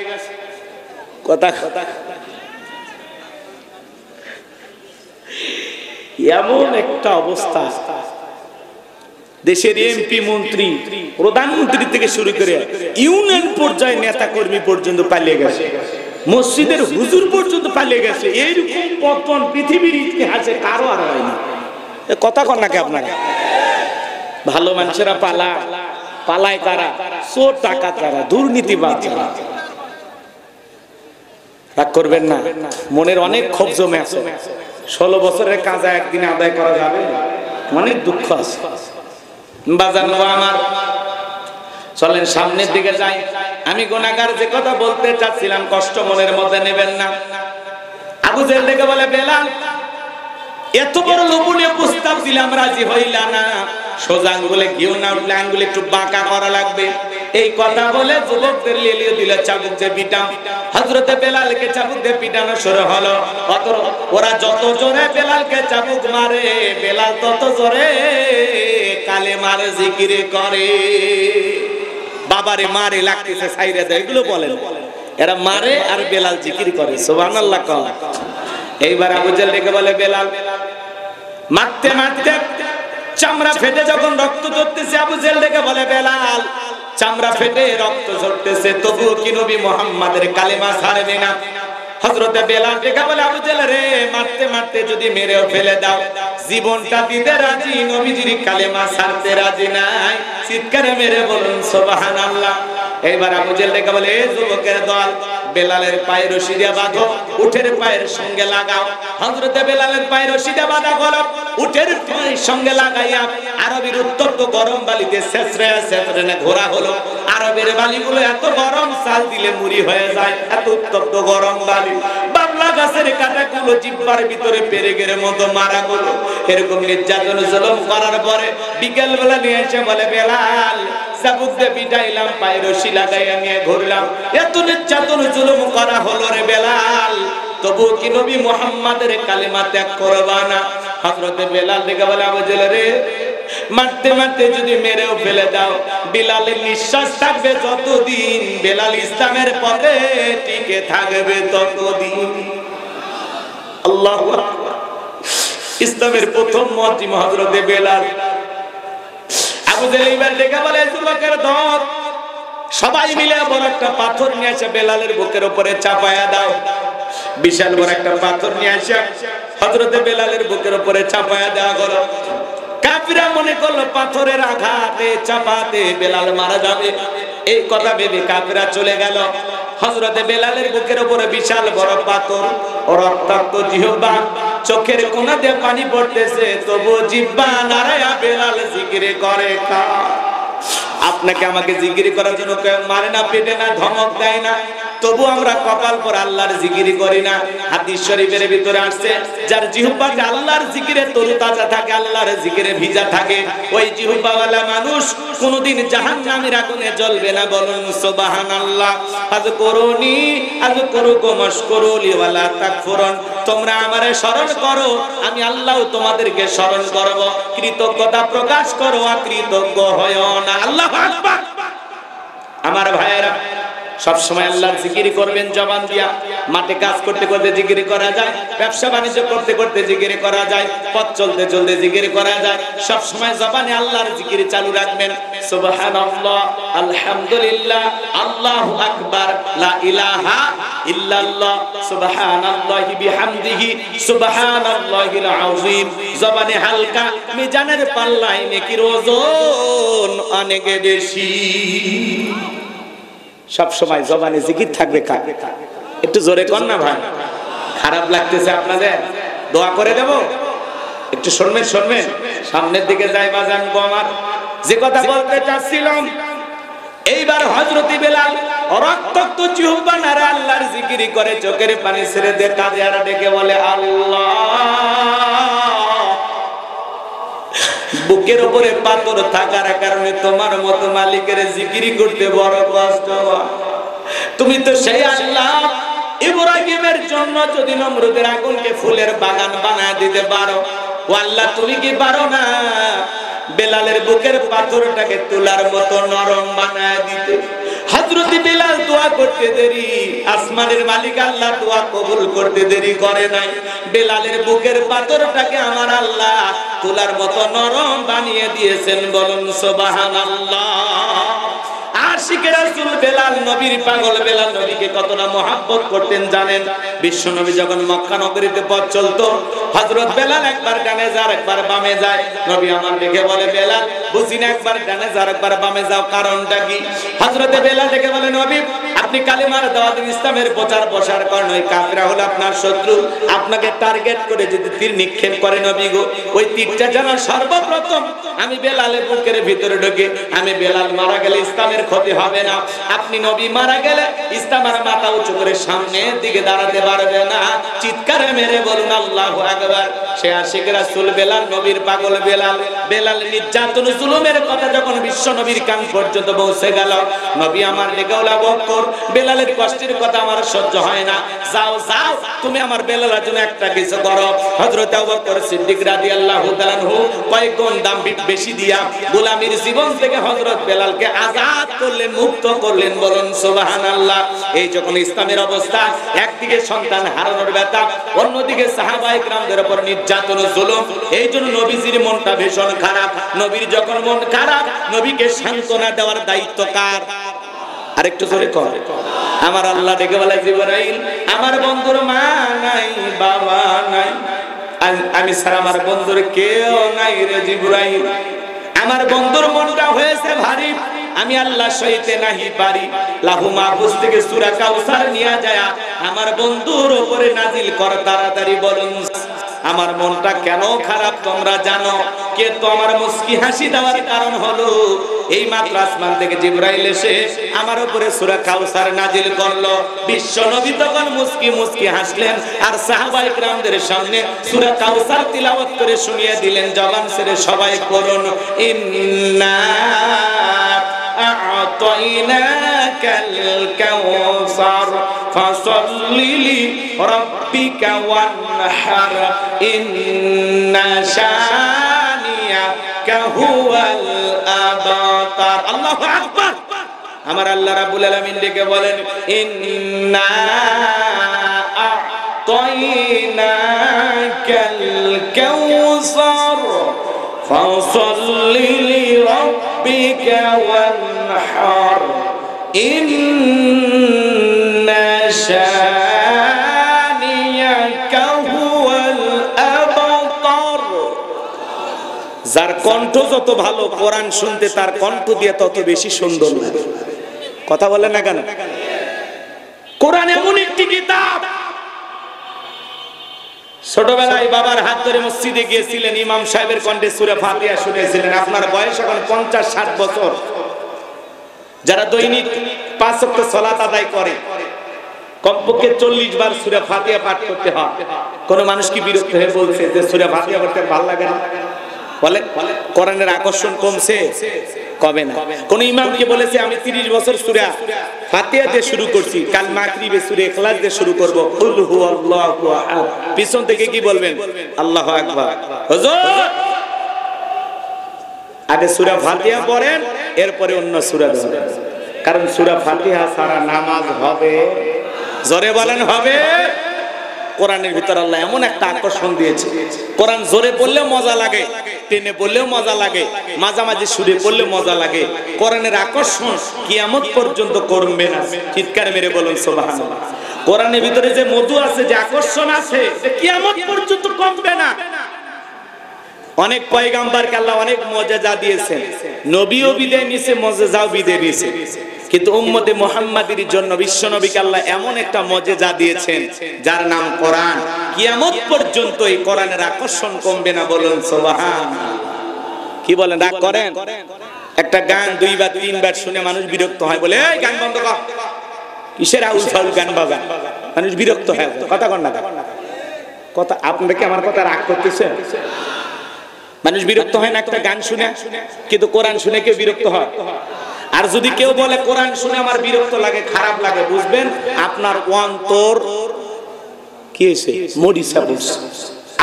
কথা কথা এমন একটা অবস্থা, দেশের এমপি, মন্ত্রী, প্রধানমন্ত্রী থেকে শুরু করে ইউনিয়ন পর্যায়ে নেতা কর্মী পর্যন্ত পালিয়ে গেছে, মসজিদের হুজুর পর্যন্ত পালিয়ে গেছে। এইরকম পতন পৃথিবীর ইতিহাসে কারো আর হয়নি। কথা কন নাকি আপনারা? ভালো মানুষেরা পালায় কারা? চোর ডাকাত কারা? দুর্নীতিবাজ যারা। রাগ করবেন না, মনের অনেক ক্ষোভ জমে আছে। 16 বছরের কাজা একদিনে আদায় করা যাবে, অনেক দুঃখ আছে। বাজার আমার, চলেন সামনের দিকে যাই। আমি গুনাহগার যে কথা বলতে চাচ্ছিলাম, কষ্ট মনের মধ্যে নেবেন না। আবু জেহেল ডেকে বলে, বেলাল, এত বড় লোভনীয় প্রস্তাব দিলাম, রাজি হইলা না। সোজা আঙ্গুলে ঘিউ না উঠলে আঙ্গুলে একটু বাঁকা করা লাগবে। এই কথা বলে যুবকদের লেলিয়ে দিল চাবুক দিয়ে পিটাম। হযরতে বেলালকে চাবুক দিয়ে পিটানো শুরু হলো। ওরা যত জোরে বেলালকে চাবুক মারে, বেলাল তত জোরে কালেমার জিকির করে। বাবারে মারে লাগতেছে সাইরে দেয়, এগুলো বলেন। এরা মারে আর বেলাল জিকির করে, সুবহানাল্লাহ। এইবার আবু জেহেল ডেকে বলে, বেলাল, মারতে মারতে চামড়া ফেটে যখন রক্ত ঝরতেছে, আবু জেহেল ডেকে বলে, বেলাল, চামড়া ফেটে রক্ত ঝরতেছে, তবুও কি নবী মুহাম্মাদের কালেমা ছাড়বে না? হযরতে বেলাল ডেকে বলে, আবু জেহেল রে, মারতে মারতে যদি মেরেও ফেলে দাও, জীবনটা দিতে রাজি, নবীজির কালেমা ছাড়তে রাজি নাই। চিৎকারে মেরে বলুন সুবহানাল্লাহ। এইবার আবু জেহেল ডেকে বলে, এ যুবকের দল, বেলালের পায়ে রশি দিয়ে বাঁধো, উটের পায়ের সঙ্গে লাগাও। হযরতে বেলালের পায়ে রশি দিয়ে বাঁধা হলো, উটের পায়ের সঙ্গে লাগাইয়া আরবের উত্তপ্ত গরম বালিতে ছেঁচড়ে ঘোরা হলো। আরবের বালিগুলো এত গরম, চাল দিলে মুড়ি হয়ে যায়, এত উত্তপ্ত গরম বালি। বাবলা গাছের কাঁটাগুলো জিহ্বার ভিতরে পেরেকের মতো মারা গেল। এরকম নির্যাতন জুলুম করার পরে বিকেল বেলা নিয়ে এসে বলে, বেলাল চাবুক দিয়ে পিটাইলাম, পায়ে রশি লাগাইয়া নিয়ে ঘুরলাম, এত নির্যাতন জুলুম করা হলো রে বেলাল, তবু কি নবী মুহাম্মাদের কালেমা ত্যাগ করবা না? হযরতে বেলাল ডেকে বলে, আবু জেহেল রে, মারতে মারতে যদি মেরেও ফেলে দাও, বিলালের নিঃশ্বাস থাকবে যতদিন, বেলাল ইসলামের পথে টিকে থাকবে ততদিন। আল্লাহু আকবার। ইসলামের প্রথম মুয়াজ্জিন হযরতে বেলাল। আবু জেহেল এবার ডেকে বলে, যুবকের দল, সবাই মিলে বড় একটা পাথর নিয়ে এসে বেলালের বুকের উপরে চাপায়া দাও। বিশাল বড় একটা পাথর নিয়ে এসে হযরতে বেলালের বুকের উপরে চাপায়া দেওয়া হলো। কাফিররা মনে করলো পাথরের আঘাতে চাপাতে বেলাল মারা যাবে, এই কথা ভেবে কাফিররা চলে গেল। হযরতে বেলালের বুকের উপরে বিশাল বড় পাথর, রক্তাক্ত জিহ্বা, চোখের কোণা দিয়ে পানি পড়তেছে, তবু জিহ্বা নাড়ায়া বেলাল জিকির করে। আপনাকে আমাকে জিকির করার জন্য কেউ মারে না, পেটে না, ধমক দেয় না, তবু আমরা কপাল পর আল্লাহর জিকির করি না। হাদিস শরীফের ভিতরে আসছে, যার জিহ্বাতে আল্লাহর জিকিরে তরুতাজা থাকে, আল্লাহর জিকিরে ভিজা থাকে, ওই জিহ্বাওয়ালা মানুষ কোনদিন জাহান্নামের আগুনে জ্বলবে না। বলুন সুবহানাল্লাহ। আযকুরুনি আযকুরুকুম ওয়াশকুরুলি ওয়ালা তাকফুরুন। তোমরা আমারে স্মরণ করো, আমি আল্লাহ তোমাদেরকে স্মরণ করব। কৃতজ্ঞতা প্রকাশ করো, অকৃতজ্ঞ হয়ো না। আল্লাহু আকবার। আমার ভাইয়েরা, সব সময় আল্লাহর জিকির করবেন জবান দিয়া। মাঠে কাজ করতে করতে জিকির করা যায়, ব্যবসা বাণিজ্য করতে করতে জিকির করা যায়, পথ চলতে চলতে জিকির করা যায়। সব সময় জবানে আল্লাহর জিকির চালু রাখবেন। সুবহানাল্লাহ, আলহামদুলিল্লাহ, আল্লাহু আকবার, লা ইলাহা ইল্লাল্লাহ, সুবহানাল্লাহি বিহামদিহি, সুবহানাল্লাহিল আযীম। জবানে হালকা, মিজানের পাল্লায় নেকির ওজন অনেক বেশি। সব সময় জবানে জিকির থাকবে। একটু জোরে কর না ভাই, খারাপ লাগতেছে আপনাদের? দোয়া করে দেব, একটু শুনবেন শুনবেন। সামনের দিকে যাই বাজান গো আমার, যে কথা বলতে চাচ্ছিলাম। এইবার হযরতে বেলাল রক্তাক্ত জিহ্বা নাড়া আল্লাহর জিকির করে, চোখের পানি ছেড়ে দিয়ে কাঁদে আর ডেকে বলে, আল্লাহ। বুকের উপরে পাথর থাকার কারণে তোমার মতো মালিকের জিকির করতে বড় কষ্ট হয়। তুমি তো সেই আল্লাহ, ইব্রাহিমের জন্য যদি নমরুদের আগুনকে ফুলের বাগান বানায় দিতে পারো, ও আল্লাহ তুমি কি পারো না বেলালের বুকের পাথরটাকে তুলার মতো নরম বানায় দিতে? হযরতে বেলাল দোয়া করতে দেরি, আসমানের মালিক আল্লাহ দোয়া কবুল করতে দেরি করে নাই। বেলালের বুকের পাথরটাকে আমার আল্লাহ তুলার মতো নরম বানিয়ে দিয়েছেন। বলুন সুবহানাল্লাহ। আশিকে রাসূল বেলাল, নবীর পাগল বেলাল, নবীকে কতটা মহব্বত করতেন জানেন? বিশ্ব নবী যখন মক্কা নগরীতে পথ চলতো, হযরত বেলাল একবার ডানে যায়, একবার বামে যায়। নবী আমার দেখে বলে, বেলাল বুঝি না, একবার ডানে যাও, একবার বামে যাও, কারণটা কি? হযরতে বেলাল দেখে বলে, নবী আপনি কালিমার দাওয়াত ইসলামের প্রচার প্রসার করেন, ওই কাফিররা হলো আপনার শত্রু, আপনাকে টার্গেট করে যদি তীর নিক্ষেপ করে নবী গো, ওই তীরটা যেন সর্বপ্রথম আমি বেলালের বুকের ভিতরে ঢোকে। আমি বেলাল মারা গেলে ইসলামের ক্ষতি হবে না, আপনি নবী মারা গেলে ইসলামের মাথা উঁচু করে সামনের দিকে দাঁড়াতে পারবে না। চিৎকারে মেরে বলুন আল্লাহু আকবার। সে আশিক রাসূল বেলাল, নবীর পাগল বেলাল। বেলাল নির্যাতন জুলুমের কথা যখন বিশ্ব নবীর কান পর্যন্ত পৌঁছে গেল, নবী আমার ডেকে বলে, আবু বকর বেলালের কষ্টের কথা আমার সহ্য হয় না, যাও যাও তুমি আমার বেলালের জন্য একটা কিছু করো। হযরত আবু বকর সিদ্দিক রাদিয়াল্লাহু তাআলা আনহু কয়েক গুণ দাম বেশি দিয়া গোলামীর জীবন থেকে হযরত বেলালকে আজাদ করলেন, মুক্ত করলেন। বলুন সুবহানাল্লাহ। এই যখন ইসলামের অবস্থা, একদিকে সন্তান হারানোর ব্যথা, অন্যদিকে সাহাবায়ে কেরামদের উপর নির্যাতন জুলুম, এই জন্য নবীজির মনটা ভীষণ খারাপ। নবীর যখন মন খারাপ, নবীকে সান্ত্বনা দেওয়ার দায়িত্ব কার? আরেকটু জোরে কর। আমার আল্লাহ ডেকে বলে, জিবরাইল আমার বন্ধুর মা নাই, বাবা নাই, আমি ছাড়া আমার বন্ধুর কেউ নাই রে জিবরাইল। আমার বন্ধুর মনটা হয়েছে ভারী, আমি আল্লাহ সইতে নাহি পারি। লাহু মাহফুজ থেকে সূরা কাউসার নিয়ে যায় আমার বন্ধুর উপরে নাজিল কর তাড়াতাড়ি বলুন। আমার মনটা কেন খারাপ তোমরা জানো? কিন্তু আমার মুস্কি হাসি দেওয়ার কারণ হলো এই মাত্র আসমান থেকে জিবরাইল এসে আমার উপরে সূরা কাউসার নাজিল করলো। বিশ্ব নবী তখন মুস্কি মুস্কি হাসলেন আর সাহাবায়ে কেরামদের সামনে সূরা কাউসার তিলাওয়াত করে শুনিয়ে দিলেন। জবান ছেড়ে সবাই পড়ুন, ইন্না আ'তাইনাকাল কাউসার ফাসাল্লি লিরাব্বিকা ওয়ানহার ইন্না শানিয়াকা হুয়াল আবতার। আল্লাহু আকবার। আমার আল্লাহ রাব্বুল আলামিন ডেকে বলেন, ইন্না আ'তাইনাকাল কাউসার ফাসাল্লি লিরাব্বিকা ওয়ানহার ইন্না শানিয়াকা হুয়াল আবতার। যার কণ্ঠ যত ভালো কোরআন শুনতে তার কণ্ঠ দিয়ে তত বেশি সুন্দর লাগে। কথা বলেন না কেন? কোরআন এমন একটি কিতাব। ছোটবেলায় বাবার হাত ধরে মসজিদে গিয়েছিলেন, ইমাম সাহেবের কণ্ঠে সূরা ফাতিহা শুনেছিলেন। আপনার বয়স এখন 50-60 বছর। যারা দৈনিক 5 ওয়াক্ত সালাত আদায় করে কমপক্ষে 40 বার সূরা ফাতিহা পাঠ করতে হয়। কোন মানুষ কি বিরক্ত হয়ে বলছে যে সূরা ফাতিহা পড়তে ভালো লাগে না? বলে কোরআনের আকর্ষণ কমছে? কবে না। কোন ইমামকে বলেছে আমি 30 বছর সূরা ফাতিহা দিয়ে শুরু করছি, কাল মাগরিবে সূরা ইখলাস দিয়ে শুরু করব, কুল হুয়াল্লাহু আহাদ। পিছন থেকে কি বলবেন? আল্লাহু আকবার। হুজুর আগে সূরা ফাতিহা পড়েন, এরপরে অন্য সূরা পড়েন। কারণ সূরা ফাতিহা ছাড়া নামাজ হবে? জোরে বলেন হবে? কোরআনের ভিতর আল্লাহ এমন একটা আকর্ষণ দিয়েছে। কোরআন জোরে পড়লে মজা লাগে, টেনে পড়লেও মজা লাগে, মাঝামাঝি সুরে পড়লে মজা লাগে। কোরআনের আকর্ষণ কিয়ামত পর্যন্ত কমবে না। চিৎকার মেরে বলুন সুবহানাল্লাহ। কোরআনের ভিতরে যে মধু আছে, যে আকর্ষণ আছে, এটা কিয়ামত পর্যন্ত কমবে না। অনেক পয়গাম্বরকে আল্লাহ অনেক মুজিজা দিয়েছেন, নবীও বিদায় নিয়েছে, মুজিজাও বিদায় নিয়েছে। কিন্তু উম্মতে মুহাম্মাদের জন্য বিশ্ব নবীকে আল্লাহ এমন একটা মুজিজা দিয়েছেন যার নাম কোরআন। কিয়ামত পর্যন্ত এই কোরআনের আকর্ষণ কমবে না। বলুন সুবহানাল্লাহ। কি বলেন? রাগ করেন? একটা গান 2 বার 3 বার শুনে মানুষ বিরক্ত হয়, বলে এই গান বন্ধ কর। কিসের আউল ফাউল গান বাজা? মানুষ বিরক্ত হয়। কথা কর না কথা। আপনারা কি আমার কথা রাগ করতেছেন? মানুষ বিরক্ত হয় না একটা গান শুনে? কিন্তু কোরআন শুনে কেউ বিরক্ত হয়? আর যদি কেউ বলে কোরআন শুনে আমার বিরক্ত লাগে, খারাপ লাগে, বুঝবেন আপনার অন্তর কি হয়েছে? মরিচা বলছে,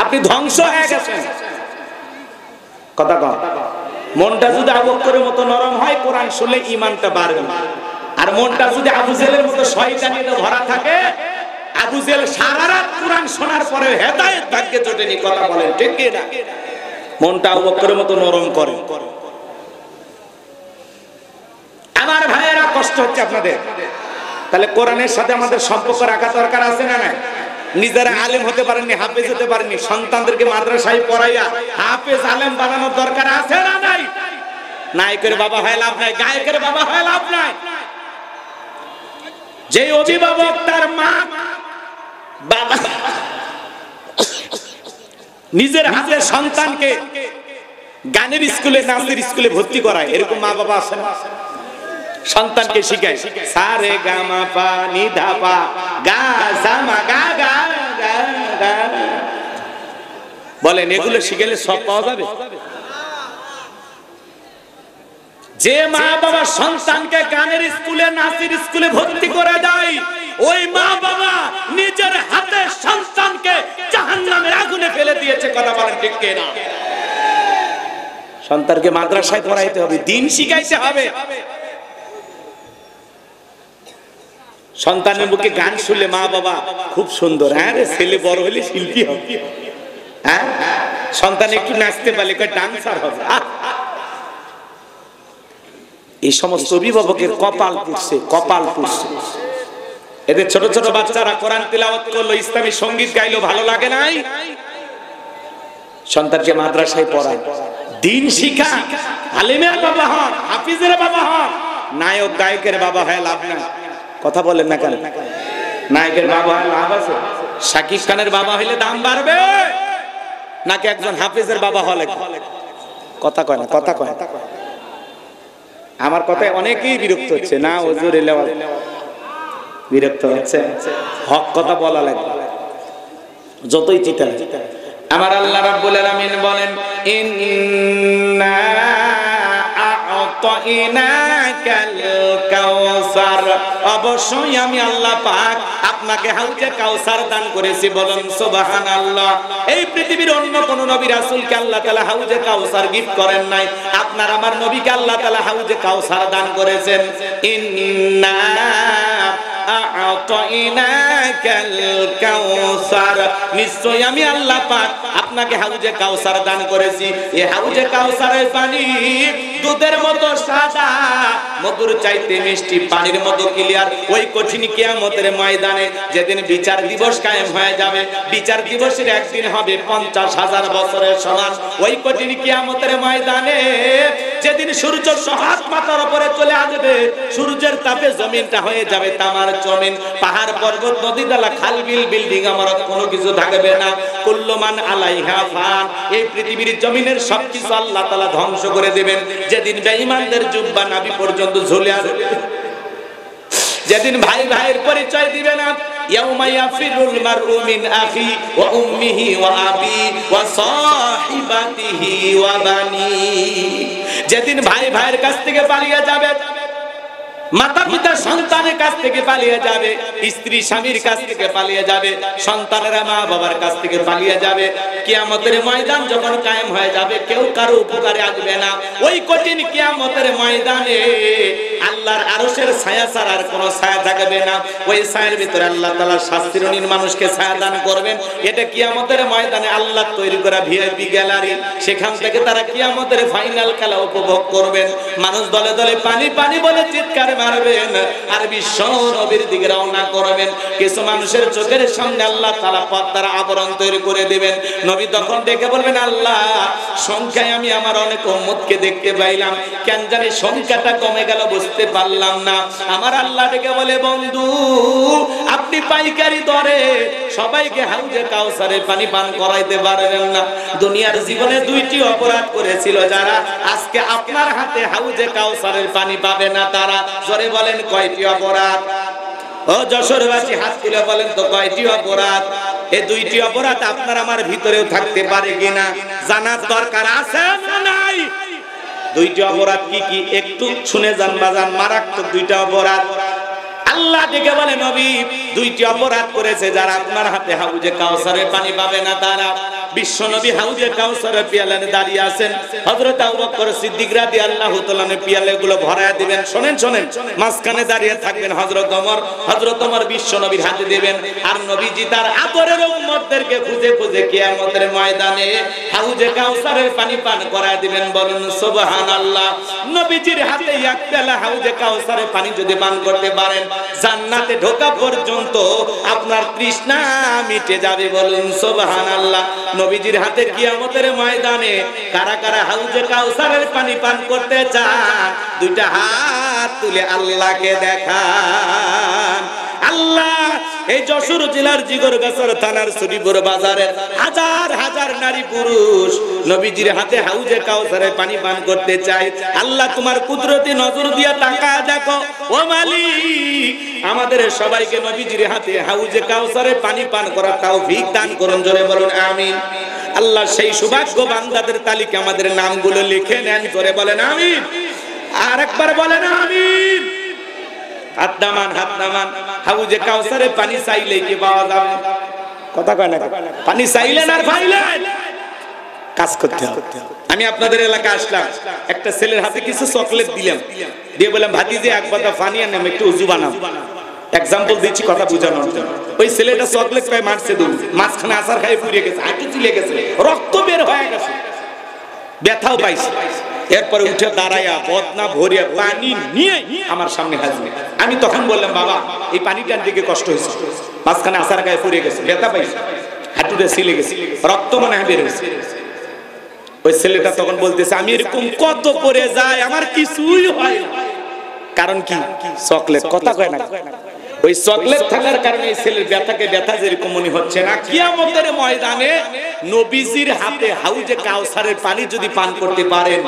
আপনি ধ্বংস হয়ে গেছেন। কথা কন। মনটা যদি আবু বকরের মতো নরম হয়, কোরআন শুনলে ঈমানটা বাড়বে। আর মনটা যদি আবু জেলের মতো শয়তানিতে ভরা থাকে, আবু জেল সারা রাত কোরআন শোনার পরে হেদায়েত ভাগ্যে জোটেনি। কথা বলেন ঠিক কি না? মনটা আবু বকরের মতো নরম করে। আমার ভাইয়েরা, কষ্ট হচ্ছে আপনাদের। তাহলে কোরআনের সাথে আমাদের সম্পর্ক রাখা দরকার আছে না নাই? নিজেরা আলেম হতে পারেননি, হাফেজ হতে পারেননি, সন্তানদেরকে মাদ্রাসায় পড়াইয়া হাফেজ আলেম বানানোর দরকার আছে না নাই? নায়কের বাবা হয়ে লাভ নাই, গায়কের বাবা হয়ে লাভ নাই। যে অভিভাবক তার মা বাবা নিজের হাতে সন্তানকে গানের স্কুলে, নাচের স্কুলে ভর্তি করায়, এরকম মা বাবা আছে না? সন্তানকে শিখায় সা রে গা মা পা নি ধা পা গা সা মা গা গা গা গা। বলেন এগুলো শিখলে সব পাওয়া যাবে? যে মা বাবা সন্তানকে গানের স্কুলে, নাচের স্কুলে ভর্তি করে দেয়, ওই মা বাবা নিজের হাতে সন্তানকে জাহান্নামের আগুনে ফেলে দিয়েছে। কথা বলেন ঠিক কি না? সন্তানকে মাদ্রাসায় পড়াইতে হবে, দিন শিখাইতে হবে। সন্তানের মুখে গান শুনলে মা বাবা খুব সুন্দর, হ্যাঁ রে ছেলে বড় হলে শিল্পী হবে, হ্যাঁ সন্তান একটু নাচতে পারলে ডান্সার হবে। এই সমস্ত অভিভাবকের কপাল পুড়ছে, কপাল পুড়ছে। এদের ছোট ছোট বাচ্চারা কোরআন তিলাওয়াত করলো, ইসলামী সঙ্গীত গাইলো, ভালো লাগে নাই? সন্তানকে মাদ্রাসায় পড়ায়, দিন শিখা, আলেমের বাবা হন, হাফিজের বাবা হন। নায়ক গায়কের বাবা হয় লাভ নাই। কথা বলেন না কেন? নায়কের বাবা হয় লাভ আছে? শাকিব খানের বাবা হইলে দাম বাড়বে নাকি একজন হাফেজের বাবা হলে? কথা কয় না, কথা কয়। আমার কথায় অনেকেই বিরক্ত হচ্ছে না, হুজুর বিরক্ত হচ্ছে। হক কথা বলা লাগবে, যতই চিন্তা। আমার আল্লাহ রাব্বুল আলামিন বলেন, ইন্না আ'তাইনাকাল কাউসার, অবশ্যই আমি আল্লাহ পাক আপনাকে হাউজে কাউসার দান করেছি। বলেন সুবহানাল্লাহ। এই পৃথিবীর অন্য কোন নবী রাসূলকে আল্লাহ তাআলা হাউজে কাউসার গিফট করেন নাই, আপনার আমার নবীকে আল্লাহ তাআলা হাউজে কাউসার দান করেছেন। ইন্না আ'তাইনাকাল কাউসার, নিশ্চয় আমি আল্লাহ পাক আপনাকে হাউজে কাউসার দান করেছি। এই হাউজে কাউসারের পানি দুধের মতো সাদা, মধুর চাইতে মিষ্টি, পানির মতো ক্লিয়ার। ওই কঠিন কিয়ামতের ময়দানে যেদিন বিচার দিবস কায়েম হয়ে যাবে, বিচার দিবসের একদিন হবে 50,000 বছরের সমান। ওই কঠিন কিয়ামতের ময়দানে যেদিন সূর্য সহাত মাথার উপরে চলে আসবে, সূর্যের তাপে জমিনটা হয়ে যাবে তামার জমিন, পাহাড় পর্বত নদী নালা খাল বিল বিল্ডিং আমার কোনো কিছু থাকবে না। কুল্লু মান আলাইহা ফান, এই পৃথিবীর জমিনের সবকিছু আল্লাহ তাআলা ধ্বংস করে দেবেন। যেদিন বেঈমানদের জুব্বা নাভি পর্যন্ত ঝুলে আসবে, যেদিন ভাই ভাইয়ের পরিচয় দিবে না। ইয়াউমা ইয়াফিরুল মারউ মিন আখি ওয়া উম্মিহি ওয়া আবি ওয়া সাহিবাতিহি ওয়া বানি, যেদিন ভাই ভাইয়ের কাছ থেকে পালিয়ে যাবে, মাতা পিতা সন্তানের কাছ থেকে পালিয়ে যাবে, স্ত্রী স্বামীর কাছ থেকে পালিয়ে যাবে, সন্তানেরা মা বাবার কাছ থেকে পালিয়ে যাবে। কিয়ামতের ময়দান যখন কায়েম হয়ে যাবে, কেউ কারো উপকারে আসবে না। ওই কঠিন কিয়ামতের ময়দানে আল্লাহর আরশের ছায়া ছাড়া আর কোনো ছায়া থাকবে না। ওই ছায়ার ভিতরে আল্লাহ তাআলা শাস্তিরহীন মানুষকে ছায়া দান করবেন। এটা কিয়ামতের ময়দানে আল্লাহ তৈরি করা ভিআইপি গ্যালারি, সেখান থেকে তারা কিয়ামতের ফাইনাল খেলা উপভোগ করবেন। মানুষ দলে দলে পানি পানি বলে চিৎকার মারবেন আর বিশ্ব নবীর দিকে রওনা করবেন। কিছু মানুষের চোখের সামনে আল্লাহ তাআলা পর্দার আবরণ তৈরি করে দিবেন। নবী তখন ডেকে বলবেন, আল্লাহ সংখ্যায় আমি আমার অনেক উম্মতকে দেখতে পাইলাম, কেন জানি সংখ্যাটা কমে গেল বুঝতে পারলাম না। আমার আল্লাহ ডেকে বলে, বন্ধু আপনি পাইকারি দরে সবাইকে হাউজে কাউসারে পানি পান করাইতে পারবেন না। দুনিয়ার জীবনে দুইটি অপরাধ করেছিল যারা, আজকে আপনার হাতে হাউজে কাউসারের পানি পাবে না তারা। জোরে বলেন কয়টি অপরাধ? ও যশোরবাসী হাত তুলে বলেন তো কয়টি অপরাধ? এই দুইটি অপরাধ আপনার আমার ভিতরেও থাকতে পারে কিনা জানার দরকার আছে না নাই? দুইটি অপরাধ কি কি একটু শুনে যান বাজান, মারাত্মক দুইটা অপরাধ। আল্লাহ ডেকে বলে, নবী দুইটি অপরাধ করেছে যারা, আপনার হাতে হাউজে কাউসারের পানি পাবে না তারা। বিশ্ব নবী হাউজে কাউসারের পিয়ালায় দাঁড়িয়ে আছেন, হযরত আবু বকর সিদ্দিক রাদিয়াল্লাহু তাআলা পিয়ালাগুলো ভরায়া দিবেন। শুনেন শুনেন, মাঝখানে দাঁড়িয়ে থাকবেন হযরত ওমর বিশ্ব নবীর হাতে দিবেন। আর নবীজি তার আদরের উম্মতদেরকে খুঁজে খুঁজে কিয়ামতের ময়দানে হাউজে কাউসারের পানি পান করায় দিবেন। বলুন সুবহানাল্লাহ। নবীজির হাতে এক পেয়ালা হাউজে কাউসারের পানি যদি পান করতে পারেন, জান্নাতে ঢোকা পর্যন্ত আপনার তৃষ্ণা মিটে যাবে। বলুন সুবহানাল্লাহ। নবীজির হাতে কিয়ামতের ময়দানে কারা কারা হাউজে কাউসারের পানি পান করতে চান, দুইটা হাত তুলে আল্লাহকে দেখান। আল্লাহ এই যশোর জেলার জিগরগাছর থানার শ্রীপুর বাজারের হাজার হাজার নারী পুরুষ নবীজির হাতে হাউজে কাউসারে পানি পান করতে চাই। আল্লাহ তোমার কুদরতি নজর দিয়া তাকায় দেখো, ও মালিক আমাদের সবাইকে নবীজির হাতে হাউজে কাউসারে পানি পান করার তৌফিক দান করুন। জোরে বলুন আমিন। আল্লাহ সেই সৌভাগ্য বান্দাদের তালিকা আমাদের নামগুলো লিখে নেন। জোরে বলেন আমিন। আর একবার বলেন আমিন। হাত নামান, হাত নামান। হাউজে কাউসারে পানি চাইলে কি পাওয়া যাবে? কথা কয় না, পানি চাইলেন আর পাইলেন, কাজ করতে হবে। আমি আপনাদের এলাকায় আসলাম, একটা ছেলের হাতে কিছু চকলেট দিলাম, দিয়ে বললাম ভাতিজে এক বাতা পানি আন, আমি একটু উজু বানাবো। এক্সাম্পল দিচ্ছি কথা বুঝানোর জন্য। ওই ছেলেটা চকলেট পায় মারছে, দুধ মাঝখানে আসার খাই পুড়িয়ে গেছে, হাঁটু চলে গেছে, রক্ত বের হয়ে গেছে, ব্যথাও পাইছে। এরপরে উঠে দাঁড়াইয়া বদনা ভরিয়া পানি নিয়ে আমার সামনে হাজির। আমি তখন বললাম, বাবা এই পানিটার দিকে কষ্ট হয়েছে, মাঝখানে আসার গায়ে পড়ে গেছে, ব্যথা পাইছে, হাঁটুটা ছিলে গেছে, রক্ত মনে হয় বের হয়েছে। ওই ছেলেটা তখন বলতেছে, আমি এরকম কত পরে যাই, আমার কিছুই হয় না। কারণ কি? চকলেট। কথা কয় না? ওই চকলেট থাকার কারণে এই ছেলের ব্যথাকে ব্যথা যেরকম মনে হচ্ছে না, কিয়ামতের ময়দানে নবীজির হাতে হাউজে কাউসারের পানি যদি পান করতে পারেন,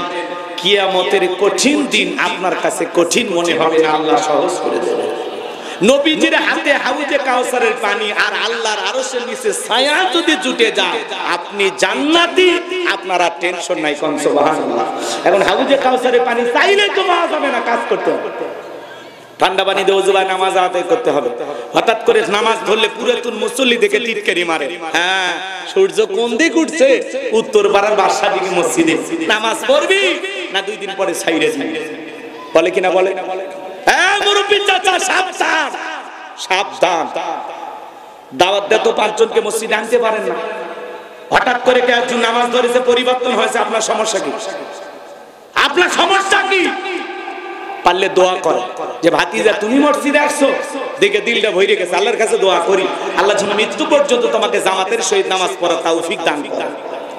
কিয়ামতের কঠিন দিন আপনার কাছে কঠিন মনে হবে না, আল্লাহ সহজ করে দেবে। নবীজির হাতে হাউজে কাউসারের পানি আর আল্লাহর আরশের নিচে ছায়া যদি জুটে যায়, আপনি জান্নাতি, আপনারা টেনশন নাই। কোন সুবহানাল্লাহ। এখন হাউজে কাউসারের পানি চাইলেই তো পাওয়া যাবে না, কাজ করতে হবে। ঠান্ডা পানি দিয়ে ওযু করে নামাজ আদায় করতে হবে। হঠাৎ করে নামাজ ধরলে পুরাতন মুসল্লি দেখে টিটকারি মারে। হ্যাঁ, সূর্য কোন দিকে উঠছে? উত্তর পাড়ার বাসা দিকে মসজিদে। নামাজ পড়বি না 2 দিন পরে ছাইরে দিবি? বলে কিনা বলে? হ্যাঁ মুরব্বি চাচা, সাবধান সাবধান। দাওয়াত দে তো 5 জনকে মসজিদে আনতে পারেন না। হঠাৎ করে কে একজন নামাজ ধরেছে, পরিবর্তন হয়েছে, আপনার সমস্যা কি? আপনার সমস্যা কি? পারলে দোয়া করে যে ভাতিজা তুমি মসজিদে আসছো, দেখে দিলটা ভরে গেছে, আল্লাহর কাছে দোয়া করি আল্লাহ যেন মৃত্যু পর্যন্ত তোমাকে জামাতের সহিত নামাজ পড়ার তৌফিক দান করেন।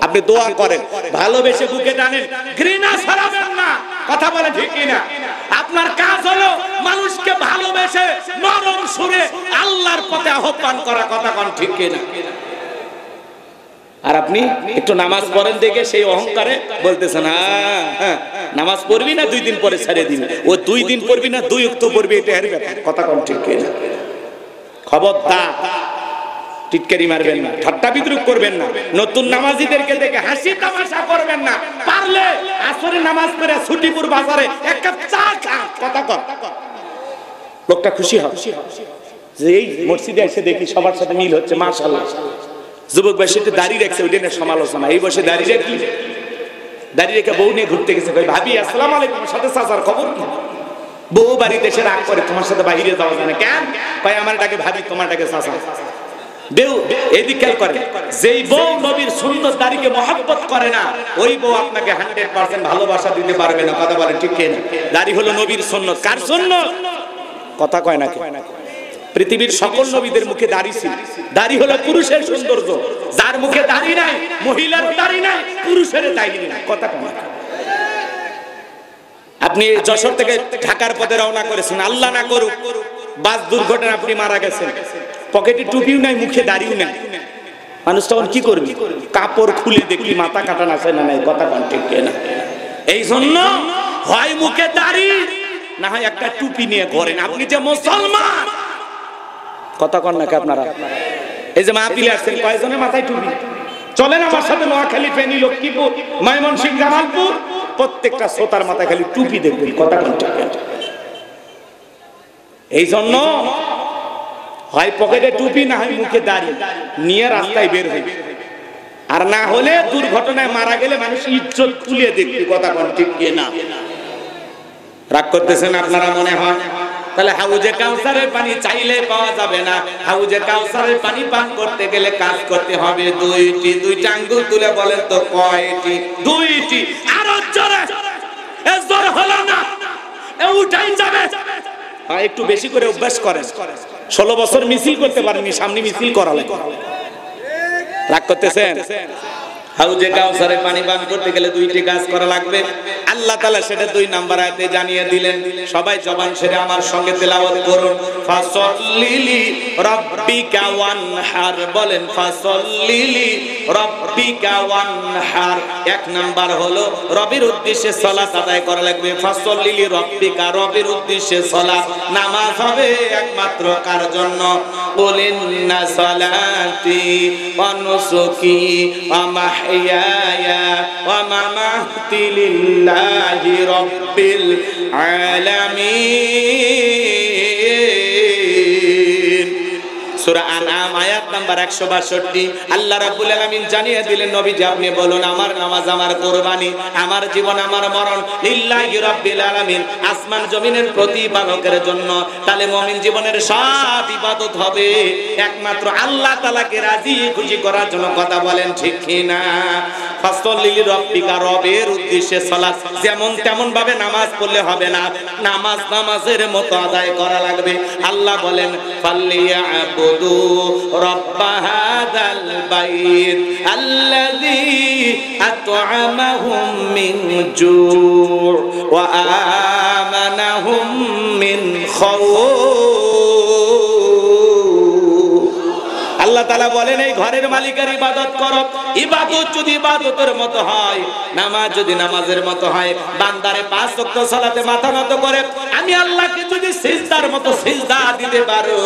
আপনি দোয়া করেন, ভালোবেসে বুকে টানেন, ঘৃণা ছড়াবেন না। কথা বলে ঠিক কিনা? আপনার কাজ হলো মানুষকে ভালোবেসে নরম সুরে আল্লাহর পথে আহ্বান করা। কথা কোন ঠিক কিনা? আর আপনি একটু নামাজ পড়েন দেখে সেই অহংকারে বলতেছেন হ্যাঁ নামাজ পড়বি না 2 দিন পরে ছেড়ে দিবি। ও 2 দিন পড়বি না 2 ওয়াক্ত পড়বি, এটা এর ব্যাপার। কথা কোন ঠিক কিনা? খবরদার টিটকারি মারবেন না, ঠাট্টা বিদ্রুপ করবেন না, নতুন নামাজীদেরকে দেখে হাসি তামাশা করবেন না। পারলে আসরে নামাজ পড়ে ছুটিপুর বাজারে এক কাপ চা খান। কথা কর, লোকটা খুশি হবে যে এই মসজিদে এসে দেখি সবার সাথে মিল হচ্ছে, মাশাআল্লাহ। যুবক ভাই সেটা দাঁড়িয়ে রাখছে, ওইটা নিয়ে সমালোচনা। এই বসে দাঁড়িয়ে রাখলি, দাঁড়িয়ে রেখে বউ নিয়ে ঘুরতে গেছে, ভাই ভাবি আসসালামু আলাইকুম, সাথে চাচার খবর কি? বউ বাড়িতে এসে রাগ করে, তোমার সাথে বাইরে যাওয়া যায় না কেন? ভাই আমারটাকে ভাবি, তোমারটাকে চাচা। দেউ এদিক খেয়াল করে, যেই বউ নবীর সুন্নত দাড়িকে মহব্বত করে না, ওই বউ আপনাকে 100% ভালোবাসা দিতে পারবে না। কথা বলে ঠিক কিনা? দাড়ি হলো নবীর সুন্নত। কার সুন্নত? কথা কয় না? পৃথিবীর সকল নবীদের মুখে দাড়ি ছিল। দাড়ি হলো পুরুষের সৌন্দর্য। যার মুখে দাড়ি নাই, মহিলার দাড়ি নাই, পুরুষের দাড়ি নাই। কথা কয় না? আপনি যশোর থেকে ঢাকার পথে রওনা করেছেন, আল্লাহ না করুক বাস দুর্ঘটনা আপনি মারা গেছেন, পকেটে টুপিও নাই, মুখে দাড়িও নাই, মানুষ তখন কি করবে? কাপড় খুলে দেখি মাথা কাটা আছে না নাই। কথা কোন ঠিক কিনা? এই জন্য হয় মুখে দাড়ি, না হয় একটা টুপি নিয়ে ঘোরেন। আপনি যে মুসলমান। কথা কন নাকি আপনারা? এই যে মাহফিলে আসছেন, কয়জনের মাথায় টুপি? চলেন আমার সাথে নোয়াখালী, ফেনী, লক্ষ্মীপুর, ময়মনসিংহ, জামালপুর, প্রত্যেকটা শ্রোতার মাথায় খালি টুপি দেখবেন। কথা কোন ঠিক কিনা? এই জন্য হয় পকেটে টুপি, না হয় মুখে দাড়ি নিয়ে রাস্তায় বের হই, আর না হলে দুর্ঘটনায় মারা গেলে মানুষ ইজ্জত খুলে দেখবে। কথা কোন ঠিক কিনা? রাগ করতেছেন আপনারা মনে হয়? তাহলে হাউজে কাউসারের পানি চাইলে পাওয়া যাবে না। হাউজে কাউসারের পানি পান করতে গেলে কাজ করতে হবে 2টি। 2টা আঙ্গুল তুলে বলেন তো কয়টি? 2টি। আরো জোরে, জোর হলো না, উঠাই যাবে। একটু বেশি করে অভ্যাস করেন। 16 বছর মিছিল করতে পারেননি, সামনে মিছিল করা লাগে। রাগ করতেছেন? হাউজে কাউসারে পানি পান করতে গেলে 2টি কাজ করা লাগবে। আল্লাহ তাআলা সেটা 2 নাম্বার আয়াতে জানিয়ে দিলেন। সবাই জবান ছেড়ে আমার সঙ্গে তেলাওয়াত করুন। ফাসাল্লিলি রাব্বিকা ওয়ানহার। বলেন ফাসাল্লিলি রাব্বিকা ওয়ানহার। 1 নাম্বার হলো রবের উদ্দেশ্যে সালাত আদায় করা লাগবে। ফাসাল্লিলি রাব্বিকা, রবের উদ্দেশ্যে সালাত। নামাজ হবে একমাত্র কার জন্য? বলিন্না সালাতি ওয়া নুসুকি ওয়া মাহইয়ায়া ওয়া মামাতি লিল্লাহি রাব্বিল আলামিন। সূরা আনআম আয়াত নাম্বার 162। আল্লাহ রাব্বুল আলামিন জানিয়ে দিলেন, নবীজি আপনি বলুন আমার নামাজ, আমার কুরবানি, আমার জীবন, আমার মরণ লিল্লাহি রাব্বিল আলামিন, আসমান জমিনের প্রতিপালকের জন্য। তাহলে মুমিন জীবনের সব ইবাদত হবে একমাত্র আল্লাহ তাআলাকে রাজি খুশি করার জন্য। কথা বলেন ঠিক কিনা? ফাসল্লি লিরাব্বিকা, রবের উদ্দেশ্যে সালাত যেমন তেমন ভাবে নামাজ পড়লে হবে না, নামাজ নামাজের মতো আদায় করা লাগবে। আল্লাহ বলেন ফাল্লিয়াবুদু রাব্ব হাযাল বাইত আল্লাযী আত'আমাহুম মিন জু' ওয়া আমানাহুম মিন খাউফ। আল্লাহ তাআলা বলেন এই ঘরের মালিকের ইবাদত করো। ইবাদত যদি ইবাদতের মতো হয়, নামাজ যদি নামাজের মতো হয়, বান্দারে 5 ওয়াক্ত সালাতে মাথা নত করে আমি আল্লাহকে যদি সিজদার মতো সিজদা দিতে পারো,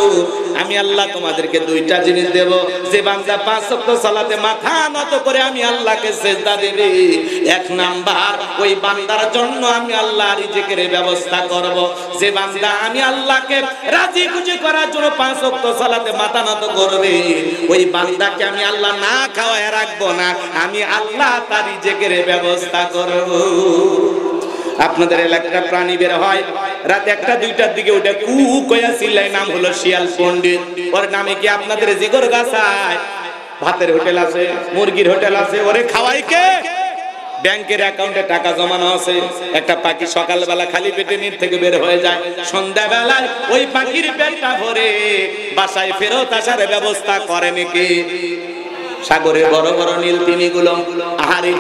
আমি আল্লাহ তোমাদেরকে দুইটা জিনিস দেব। যে বান্দা 5 ওয়াক্ত সালাতে মাথা নত করে আমি আল্লাহকে সিজদা দেবে, এক নাম্বার ওই বান্দার জন্য আমি আল্লাহ রিজিকের ব্যবস্থা করব। যে বান্দা আমি আল্লাহকে রাজি খুশি করার জন্য 5 ওয়াক্ত সালাতে মাথা নত করবে, ওই বান্দাকে আমি আল্লাহ না খাওয়ায় রাখবো না, আমি আল্লাহ তার রিজিকের ব্যবস্থা করব। আপনাদের এলাকার প্রাণী বের হয় রাত 1টা 2টার দিকে, ওটা কু কয়া চিল্লায়, নাম হলো শিয়াল পণ্ডিত। ওর নামে কি আপনাদের জিগর গাছায়? ভাতের হোটেল আছে, মুরগির হোটেল আছে, ওরে খাওয়াই কে? ব্যাংকের অ্যাকাউন্টে টাকা জমানো আছে। একটা পাখি সকালবেলা খালি পেটে নিচ থেকে বের হয়ে যায়, সন্ধ্যাবেলায় ওই পাখির পেটটা ভরে বাসায় ফেরত আসার ব্যবস্থা করে নাকি? সাগরের বড় বড় নীল তিমিগুলো আহারে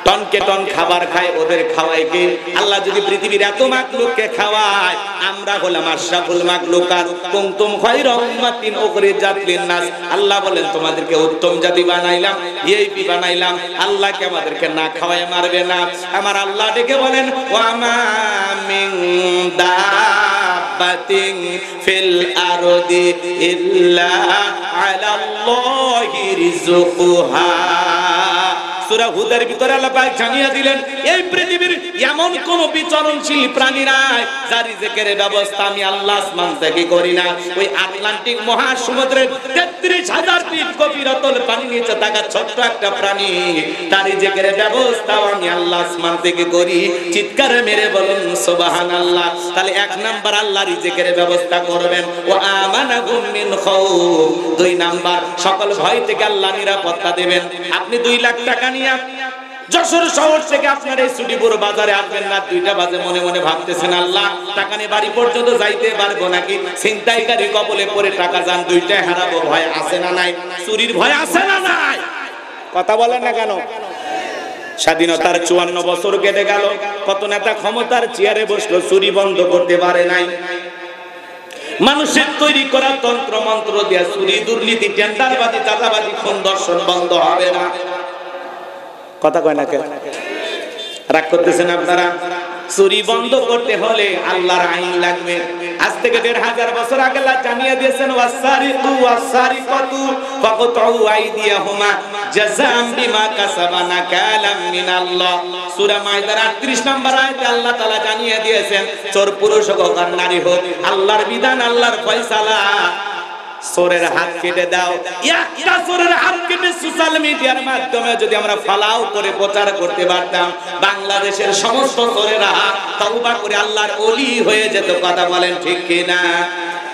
টনকে টন খাবার খায়, ওদের খাওয়ায় কে? আল্লাহ যদি পৃথিবীর এত মাখলুককে খাওয়ায়, আমরা হলাম আশরাফুল মাখলুকাত, কুনতুম খায়রা উম্মাতিন উখরিজাত লিন-নাস। আল্লাহ বলেন তোমাদেরকে উত্তম জাতি বানাইলাম, ভিআইপি বানাইলাম। আল্লাহকে আমাদেরকে না খাওয়ায় মারবে না। আমার আল্লাহ ডেকে বলেন ওয়া মা মিন দাব্বাতিন ফিল আরদি ইল্লা আলাল্লাহি রিজকুহা। সূরা হুদের ভিতরে আল্লাহ পাক জানিয়ে দিলেন এই পৃথিবীর এমন কোন বিচরণশীল প্রাণী নাই যার রিজিকের ব্যবস্থা আমি আল্লাহ আসমান থেকে করি না। ওই আটলান্টিক মহাসমুদ্রের ৩৩,০০০ ফিট গভীরতল পানির নিচে থাকা ছোট্ট একটা প্রাণী, তার রিজিকের ব্যবস্থা আমি আল্লাহ আসমান থেকে করি। চিৎকার মেরে বলুন সুবহানাল্লাহ। তাহলে 1 নাম্বার আল্লাহ রিজিকের ব্যবস্থা করবেন, ওয়া আমানাহুম মিন খাউফ। 2 নাম্বার সকল ভয় থেকে আল্লাহ নিরাপত্তা দেবেন। আপনি 2 লাখ টাকা যশোর শহর থেকে আপনার এই ছুটিপুর বাজারে আসবেন, না 2টা বাজে মনে মনে ভাবতেছেন আল্লাহ টাকা নিয়ে বাড়ি পর্যন্ত যাইতে পারবো নাকি? ছিনতাইকারী কবলে পড়ে টাকা যান 2টাই হারাবো, ভয় আছে না নাই? চুরির ভয় আছে না নাই? কথা বলেন না কেন? স্বাধীনতার 54 বছর কেটে গেল, কত নেতা ক্ষমতার চেয়ারে বসলো, চুরি বন্ধ করতে পারে নাই। মানুষের তৈরি করা তন্ত্র মন্ত্র দিয়া চুরি, দুর্নীতি, টেন্ডারবাজি, চাঁদাবাজি, খুন ধর্ষণ বন্ধ হবে না। কথা কয় না কেন? রাগ করতেছেন আপনারা? চুরি বন্ধ করতে হলে আল্লাহর আইন লাগবে। আজ থেকে ১৫০০ বছর আগে আল্লাহ জানিয়ে দিয়েছেন ওয়াসারিকু ওয়াসারিকাতু ফাকতাউ আইদিয়াহুমা জাযাআম বিমা কাসাবা নাকালাম মিনাল্লাহ। সূরা মাইদার ৩৮ নম্বর আয়াতে আল্লাহ তাআলা জানিয়ে দিয়েছেন চোর পুরুষ হোক আর নারী হোক, আল্লাহর বিধান, আল্লাহর ফয়সালা। চোরের হাত কেটে দাও। একটা চোরের হাত কেটে সোশ্যাল মিডিয়ার মাধ্যমে যদি আমরা ফালাও করে প্রচার করতে পারতাম, বাংলাদেশের সমস্ত চোরেরা তওবা করে আল্লাহর ওলি হয়ে যেত। কথা বলেন ঠিক কিনা?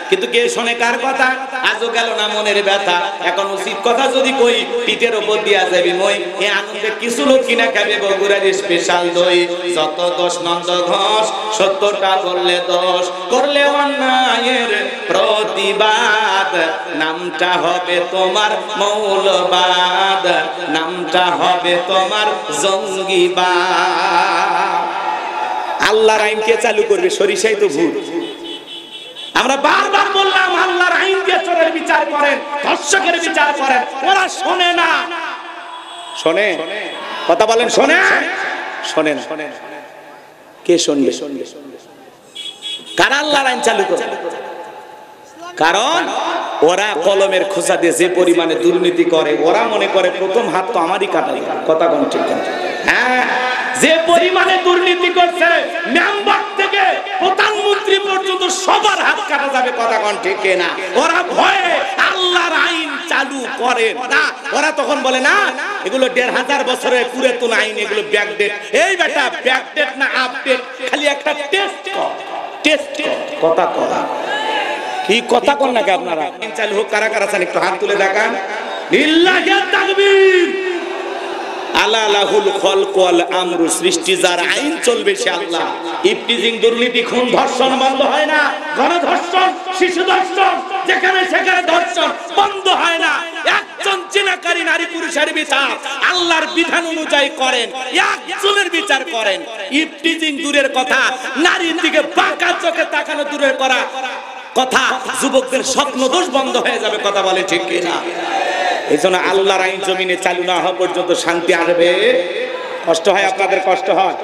কিন্তু কে শোনে কার কথা? আজও গেল না মনের ব্যথা। এখন উচিত কথা যদি কই, পিঠের উপর দিয়া যাবি মই। এই আনন্দে কিছু লোক কিনা খাবে বগুড়ার স্পেশাল দই। যত দোষ নন্দ ঘোষ, ৭০টা বললে দোষ, করলে অন্যায়ের প্রতিবাদ, নামটা হবে তোমার মৌলবাদ, নামটা হবে তোমার জঙ্গিবাদ। আল্লাহর আইন কে চালু করবে? সরিষাই তো ভূত। আমরা বারবার বললাম আল্লাহর আইন দিয়ে চোরের বিচার করেন, ধর্ষকের বিচার করেন, ওরা শোনে না। শোনে? কথা বলেন শোনে? শোনে না। কে শুনবে? কারা আল্লাহর আইন চালু করে? কারণ ওরা কলমের খোঁচা দিয়ে যে পরিমাণে দুর্নীতি করে, ওরা মনে করে প্রথম হাত তো আমারই কাটা। কথা কোন ঠিক? হ্যাঁ, যে পরিমাণে দুর্নীতি করছে মেম্বার থেকে প্রধানমন্ত্রী পর্যন্ত সবার হাত কাটা যাবে। কথা কোন ঠিক না? ওরা ভয়ে আল্লাহর আইন চালু করে না। ওরা তখন বলে না এগুলো ১৫০০ বছরের পুরাতন আইন, এগুলো ব্যাকডেট। এই বেটা ব্যাকডেট না আপডেট, খালি একটা টেস্ট কর, টেস্ট কর। কথা কথা কি কথা কোন নাকি আপনারা? আইন চালু হোক, কারা কারা চান একটু হাত তুলে দেখান। লিল্লাহি তাকবীর। আলা লাহুল খলক ওয়াল আমরু, সৃষ্টি যার, আইন চলবে সে আল্লাহ। ইফতিজিং, দুর্নীতি, খুন, ধর্ষণ বন্ধ হয় না। গণধর্ষণ, শিশু ধর্ষণ, যেখানে সেখানে ধর্ষণ বন্ধ হয় না। একজন জিনাকারী নারী পুরুষের বিচার আল্লাহর বিধান অনুযায়ী করেন, একজনের বিচার করেন। ইফতিজিং দূরের কথা, নারীর দিকে বাঁকা চোখে তাকানো দূরের করা কথা, যুবকদের স্বপ্ন দোষ বন্ধ হয়ে যাবে। কথা বলে ঠিক কিনা? এই জন্য আল্লাহর আইন জমিনে চালু না হওয়া পর্যন্ত শান্তি আসবে। কষ্ট হয়, আপনাদের কষ্ট হয়।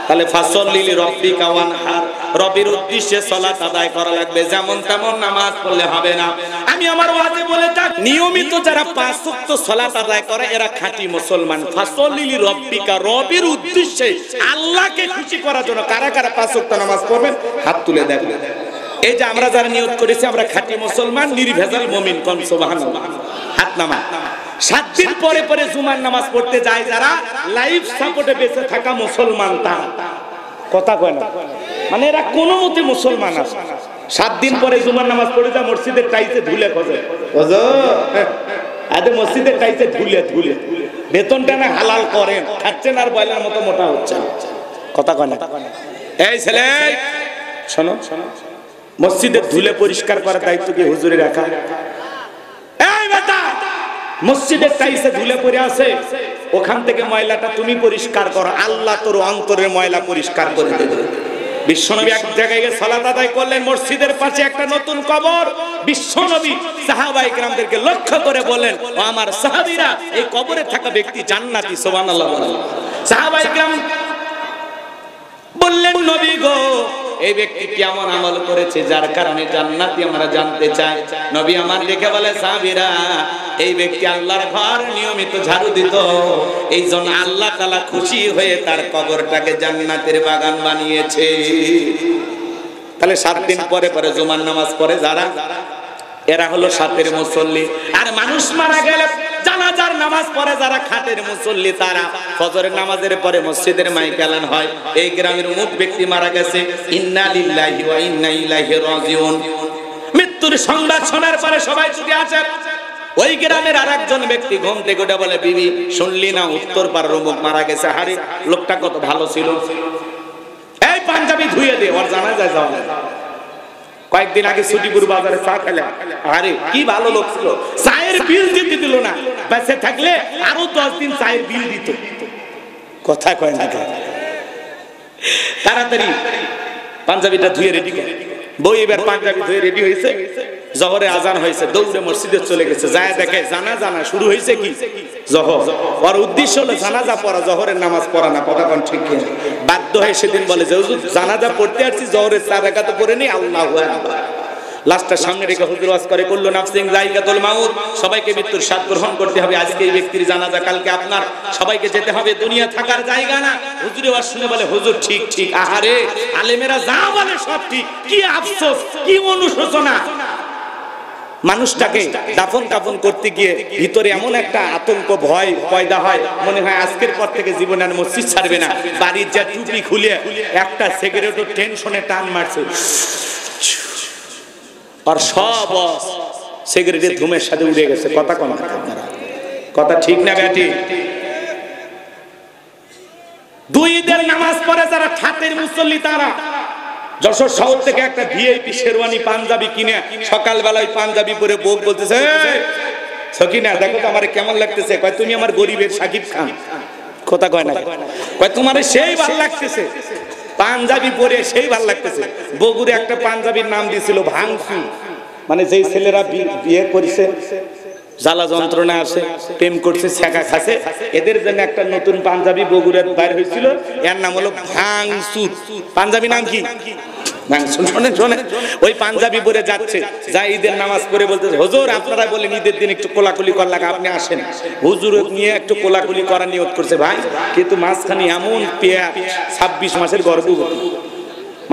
তাহলে ফাসল্লি লিরাব্বিকা ওয়ানহার, রবের উদ্দেশ্যে সালাত আদায় করা লাগবে। যেমন তেমন নামাজ পড়লে হবে না। আমি আমার ওয়াজে বলে থাকি, নিয়মিত যারা 5 ওয়াক্ত সালাত আদায় করে এরা খাঁটি মুসলমান। ফাসল্লি লিরাব্বিকা, রবের উদ্দেশ্যে, আল্লাহকে খুশি করার জন্য কারা কারা 5 ওয়াক্ত নামাজ পড়বেন হাত তুলে দেখবেন। এই যে আমরা যারা নিয়ত করেছি আমরা খাঁটি মুসলমান, নির্ভেজাল মুমিন, কোন সুবহানাল্লাহ, হাত নামা। 7 দিন পরে পরে জুমার নামাজ পড়তে যায় যারা, লাইফ সাপোর্টে বেঁচে থাকা মুসলমান তারা। কথা কয় না, মানে এরা কোনো মতে মুসলমান আছে। 7 দিন পরে জুমার নামাজ পড়ে যায়, মসজিদের টাইসে ধুলে খোঁজে, আদে মসজিদের টাইসে ধুলে ধুলে বেতনটা না হালাল করেন, খাচ্ছেন আর বয়লার মতো মোটা হচ্ছে। কথা কয় না। এই ছেলে শোনো, মসজিদের ধুলে পরিষ্কার করার দায়িত্ব কি হুজুরের রাখা? এই বেটা, মসজিদের টাইসে ধুলে পড়ে আছে, ওখান থেকে ময়লাটা তুমি পরিষ্কার করো, আল্লাহ তোর অন্তরের ময়লা পরিষ্কার করে দেবে। বিশ্বনবী এক জায়গায় গিয়ে সালাত আদায় করলেন, মসজিদের পাশে একটা নতুন কবর। বিশ্বনবী সাহাবায়ে কেরামদেরকে লক্ষ্য করে বলেন, ও আমার সাহাবীরা, এই কবরে থাকা ব্যক্তি জান্নাতি। সুবহানাল্লাহ। সাহাবায়ে কেরাম বললেন, নবী গো, এই ব্যক্তি কেমন আমল করেছে যার কারণে জান্নাতি আমরা জানতে চাই। নবী আমার দেখে বলে, সাহাবীরা, এই ব্যক্তি আল্লাহর ঘর নিয়মিত ঝাড়ু দিত, এই জন্য আল্লাহ তাআলা খুশি হয়ে তার কবরটাকে জান্নাতের বাগান বানিয়েছে। তাহলে 7 দিন পরে পরে জুমার নামাজ পড়ে যারা, এরা হলো সাতের মুসল্লি। আর মানুষ মারা গেলে জানাজার নামাজ পড়ে যারা, খাটের মুসল্লি তারা। ফজরের নামাজের পরে মসজিদের মাইক এলান হয়, এই গ্রামের অমুক ব্যক্তি মারা গেছে, ইন্না লিল্লাহি ওয়া ইন্না ইলাইহি রাজিউন। মৃত্যুর সংবাদ শোনার পরে সবাই ছুটে আসে। ওই গ্রামের আরেকজন ব্যক্তি ঘুম থেকে উঠে বলে, বিবি শুনলি না উত্তর পাড়ার অমুক মারা গেছে? আরে লোকটা কত ভালো ছিল, এই পাঞ্জাবি ধুয়ে দে, ওর জানাজায় যাও। কয়েকদিন আগে ছুটিপুর বাজারে চা খেলাম, আরে কি ভালো লোক ছিল, চায়ের বিল দিতে দিল না, বেঁচে থাকলে আরো 10 দিন চায়ের বিল দিত। কথা কয় না, তাড়াতাড়ি পাঞ্জাবিটা ধুয়ে রেডি করে। বই এবার পাঞ্জাবি ধুয়ে রেডি হয়েছে, জহরে আজান হয়েছে, দৌড়ে মসজিদে চলে গেছে। যায় দেখে জানাজা না, শুরু হয়েছে কি জহর। ওর উদ্দেশ্য হলো জানাজা পড়া, জহরের নামাজ পড়া না। কথা কোন ঠিক কিনা? বাধ্য হয়ে সেদিন বলে যে হুজুর জানাজা পড়তে আসছি, জহরের 4 রাকাত পড়ে নি, আল্লাহু আকবার। লাস্টটা সামনে রেখে হুজুর ওয়াজ করে, কুল্লু নাফসিন যায়কাতুল মাউত, সবাইকে মৃত্যুর স্বাদ গ্রহণ করতে হবে। আজকে এই ব্যক্তির জানাজা, কালকে আপনার, সবাইকে যেতে হবে, দুনিয়া থাকার জায়গা না। হুজুরে ওয়াজ শুনে বলে, হুজুর ঠিক ঠিক। আহারে, আলেমেরা যা বলে সব ঠিক, কি আফসোস, কি অনুশোচনা। মানুষটাকে দাফন কাফন করতে গিয়ে ভিতরে এমন একটা আতঙ্ক, ভয় পয়দা হয়, মনে হয় আজকের পর থেকে জীবনে আর মসজিদ ছাড়বে না। বাড়ির যা টুপি খুলে একটা সিগারেটও টেনশনে টান মারছে, আর সব সিগারেটের ধুমের সাথে উড়ে গেছে। কথা কোন আপনারা? কথা ঠিক না ব্যাটি? 2 ঈদের নামাজ পড়ে যারা খাতের মুসল্লি তারা, যশোর শহর থেকে একটা ভিআইপি শেরওয়ানি পাঞ্জাবি কিনে সকালবেলায় পাঞ্জাবি পরে বউ বলতেছে, সকিনা দেখো তো আমার কেমন লাগতেছে। কয় তুমি আমার গরিবের সাকিব খান। কথা কয় না, কয় তোমার সেই ভালো লাগতেছে, পাঞ্জাবি পরে সেই ভালো লাগতেছে। বগুড়ে একটা পাঞ্জাবির নাম দিয়েছিল ভাঙসু, মানে যেই ছেলেরা বিয়ে করেছে, জ্বালা যন্ত্রণা আছে, প্রেম করছে, ছেঁকা খাচ্ছে, এদের জন্য একটা নতুন পাঞ্জাবি বগুড়ার বাইর হয়েছিল, এর নাম হলো ভাঙসু। পাঞ্জাবি নাম কি? শোনেন শোনেন, ওই পাঞ্জাবি পরে যাচ্ছে, যা ঈদের নামাজ পড়ে বলতেছে, হুজুর আপনারা বলেন ঈদের দিন একটু কোলাকুলি করার লাগে, আপনি আসেন। হুজুর নিয়ে একটু কোলাকুলি করার নিয়ত করছে ভাই, কিন্তু মাঝখানে এমন পেট, 26 মাসের গর্ভবতী,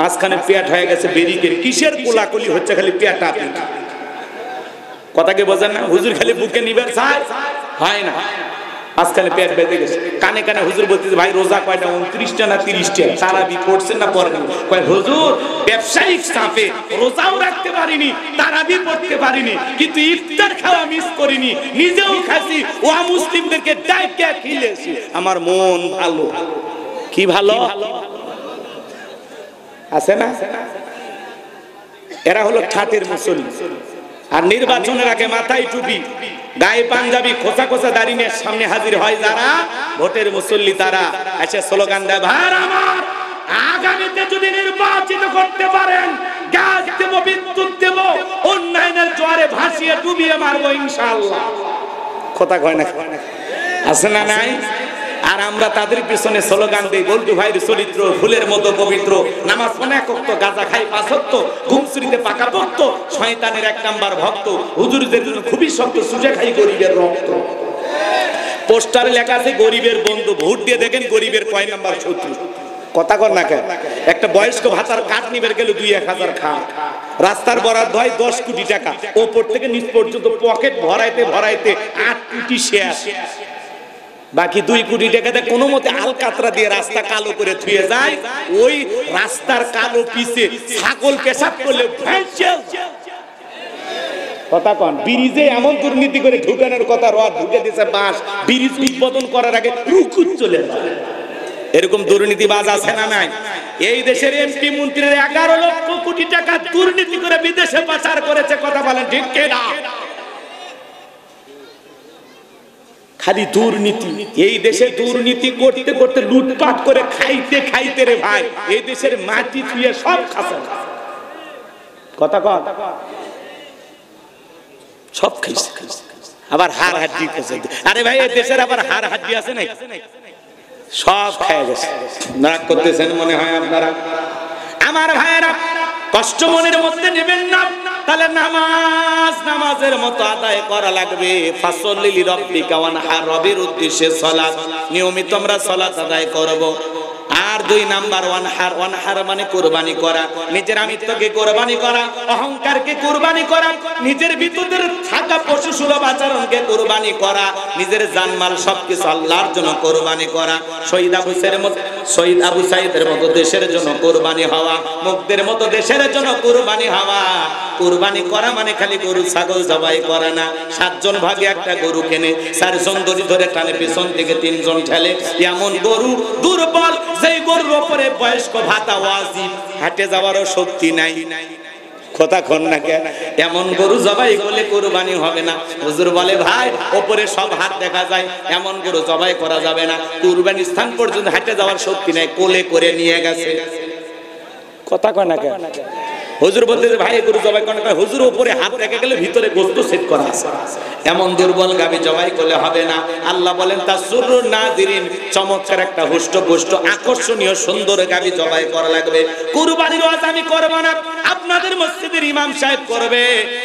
মাঝখানে পেট হয়ে গেছে বেরিকের। কিসের কোলাকুলি হচ্ছে, খালি পেট আপনি। কথাকে বোঝেন না? হুজুর খালি বুকে নিবেন চায়, হয় না। আজকাল পেট বেঁধে গেছে, কানে কানে হুজুর বলতেছে ভাই রোজা কয়টা 29টা না 30টা, তারাবি পড়ছেন না পড়েন? কয় হুজুর ব্যবসায়িক চাপে রোজাও রাখতে পারিনি, তারাবি পড়তে পারিনি, কিন্তু ইফতার খাওয়া মিস করিনি, নিজেও খাসি, ও মুসলিমদেরকে ডাইকা খেলেছি, আমার মন ভালো। কি ভালো আছে না? এরা হলো ঠাটের মুসল্লি। আর নির্বাচনের আগে মাথায় টুপি, গায়ে পাঞ্জাবি, খোঁচা খোঁচা দাড়ি নিয়ে সামনে হাজির হয় যারা ভোটের মুসল্লি, তারা এসে স্লোগান দেয় ভাই আমার আগামীতে যদি নির্বাচিত করতে পারেন গ্যাস দেব, বিদ্যুৎ দেব, উন্নয়নের জোয়ারে ভাসিয়ে ডুবিয়ে মারবো ইনশাআল্লাহ। কথা কয় না? আছে না নাই? আর আমরা তাদের পিছনে স্লোগান দেই বল্টু ভাইয়ের চরিত্র ফুলের মতো পবিত্র, নামাজ পড়ে এক ওয়াক্ত, গাঁজা খাই 5 ওয়াক্ত, ঘুমসুরিতে পাকা পোক্ত, শয়তানের 1 নাম্বার ভক্ত, হুজুরদের জন্য খুবই শক্ত, সুজে খাই গরিবের রক্ত। পোস্টারে লেখা আছে গরিবের বন্ধু, ভোট দিয়ে দেখেন গরিবের কয় নাম্বার শত্রু। কথা কর না কেন? একটা বয়স্ক ভাতার কাঠ নিবের গেল 2-1000 খা, রাস্তার বরাদ্দ হয় 10 কোটি টাকা, ওপর থেকে নিচ পর্যন্ত পকেট ভরাইতে ভরাইতে 8 কোটি শেষ, বাকি 2 কোটি টাকাতে কোনো মতে আলকাতরা দিয়ে রাস্তা কালো করে থুয়ে যায়। ওই রাস্তার কালো পিছে ছাগল পেশাব করলে কথা কন, ব্রিজে এমন দুর্নীতি করে ঢুকানোর কথা, রড ঢুকে দিয়েছে বাঁশ, ব্রিজ উদ্বোধন করার আগে রুকুত চলে যায়। এরকম দুর্নীতিবাজ আছে না নাই? এই দেশের এমপি মন্ত্রীরা 11 লক্ষ কোটি টাকা দুর্নীতি করে বিদেশে পাচার করেছে। কথা বলেন ঠিক কিনা? খালি দুর্নীতি, এই দেশে দুর্নীতি করতে করতে লুটপাট করে খাইতে খাইতে রে ভাই এই দেশের মাটি ছুঁয়ে সব খাসা। কথা কন, সব খাইছে, আবার হাড় হাড্ডি খাইছে। আরে ভাই এই দেশের আবার হাড় হাড্ডি আছে না? সব খেয়ে গেছে। নাক করতেছেন মনে হয় আপনারা। আমার ভাইয়েরা কষ্ট মনের মধ্যে নেবেন না, তাহলে নামাজের মতো আদায় করা লাগবে। ফাসল্লি লিরাব্বিকা ওয়ানহার, রবের উদ্দেশ্যে সালাত, নিয়মিত আমরা সালাত আদায় করব। আর 2 নাম্বার ওয়ানহার মানে কুরবানি করা, নিজের আমিত্বকে কুরবানি করা, অহংকারকে কুরবানি করা, নিজের ভিতরে থাকা পশু সুলভ আচরণকে কুরবানি করা, নিজের জানমাল সবকিছু আল্লাহর জন্য কুরবানি করা। শহীদ আবু সাইদের মতো দেশের জন্য কুরবানি হওয়া, মুক্তের মতো দেশের জন্য কুরবানি হওয়া। কুরবানি করা মানে খালি গরু ছাগল জবাই করা না। 7 জন ভাগে একটা গরু কেনে, 4 জন দড়ি ধরে টানে, পেছন থেকে 3 জন ঠেলে। এমন গরু দুর্বল, যেই গরুর উপরে বয়স্ক ভাতা ওয়াজিব, হাঁটে যাওয়ারও শক্তি নাই। কথা কন না কেন? এমন গরু জবাই করলে কুরবানি হবে না। হুজুর বলে ভাই উপরে সব হাত দেখা যায়, এমন গরু জবাই করা যাবে না, কুরবানি স্থান পর্যন্ত হাঁটে যাওয়ার শক্তি নাই, কোলে করে নিয়ে গেছে। কথা কয় না কেন? হুজুর বলতে ভাই গরু জবাই করা, হুজুর উপরে হাত রেখে গেলে ভিতরে গোশত সেট করা আছে, এমন দুর্বল গাবি জবাই করলে হবে না। আল্লাহ বলেন তাসুরুন নাযিরিন, চমৎকার একটা হুষ্টপুষ্ট আকর্ষণীয় সুন্দর গাবি জবাই করা লাগবে। কুরবানির ওয়াজ আমি করব না, আপনাদের মসজিদের ইমাম সাহেব করবে।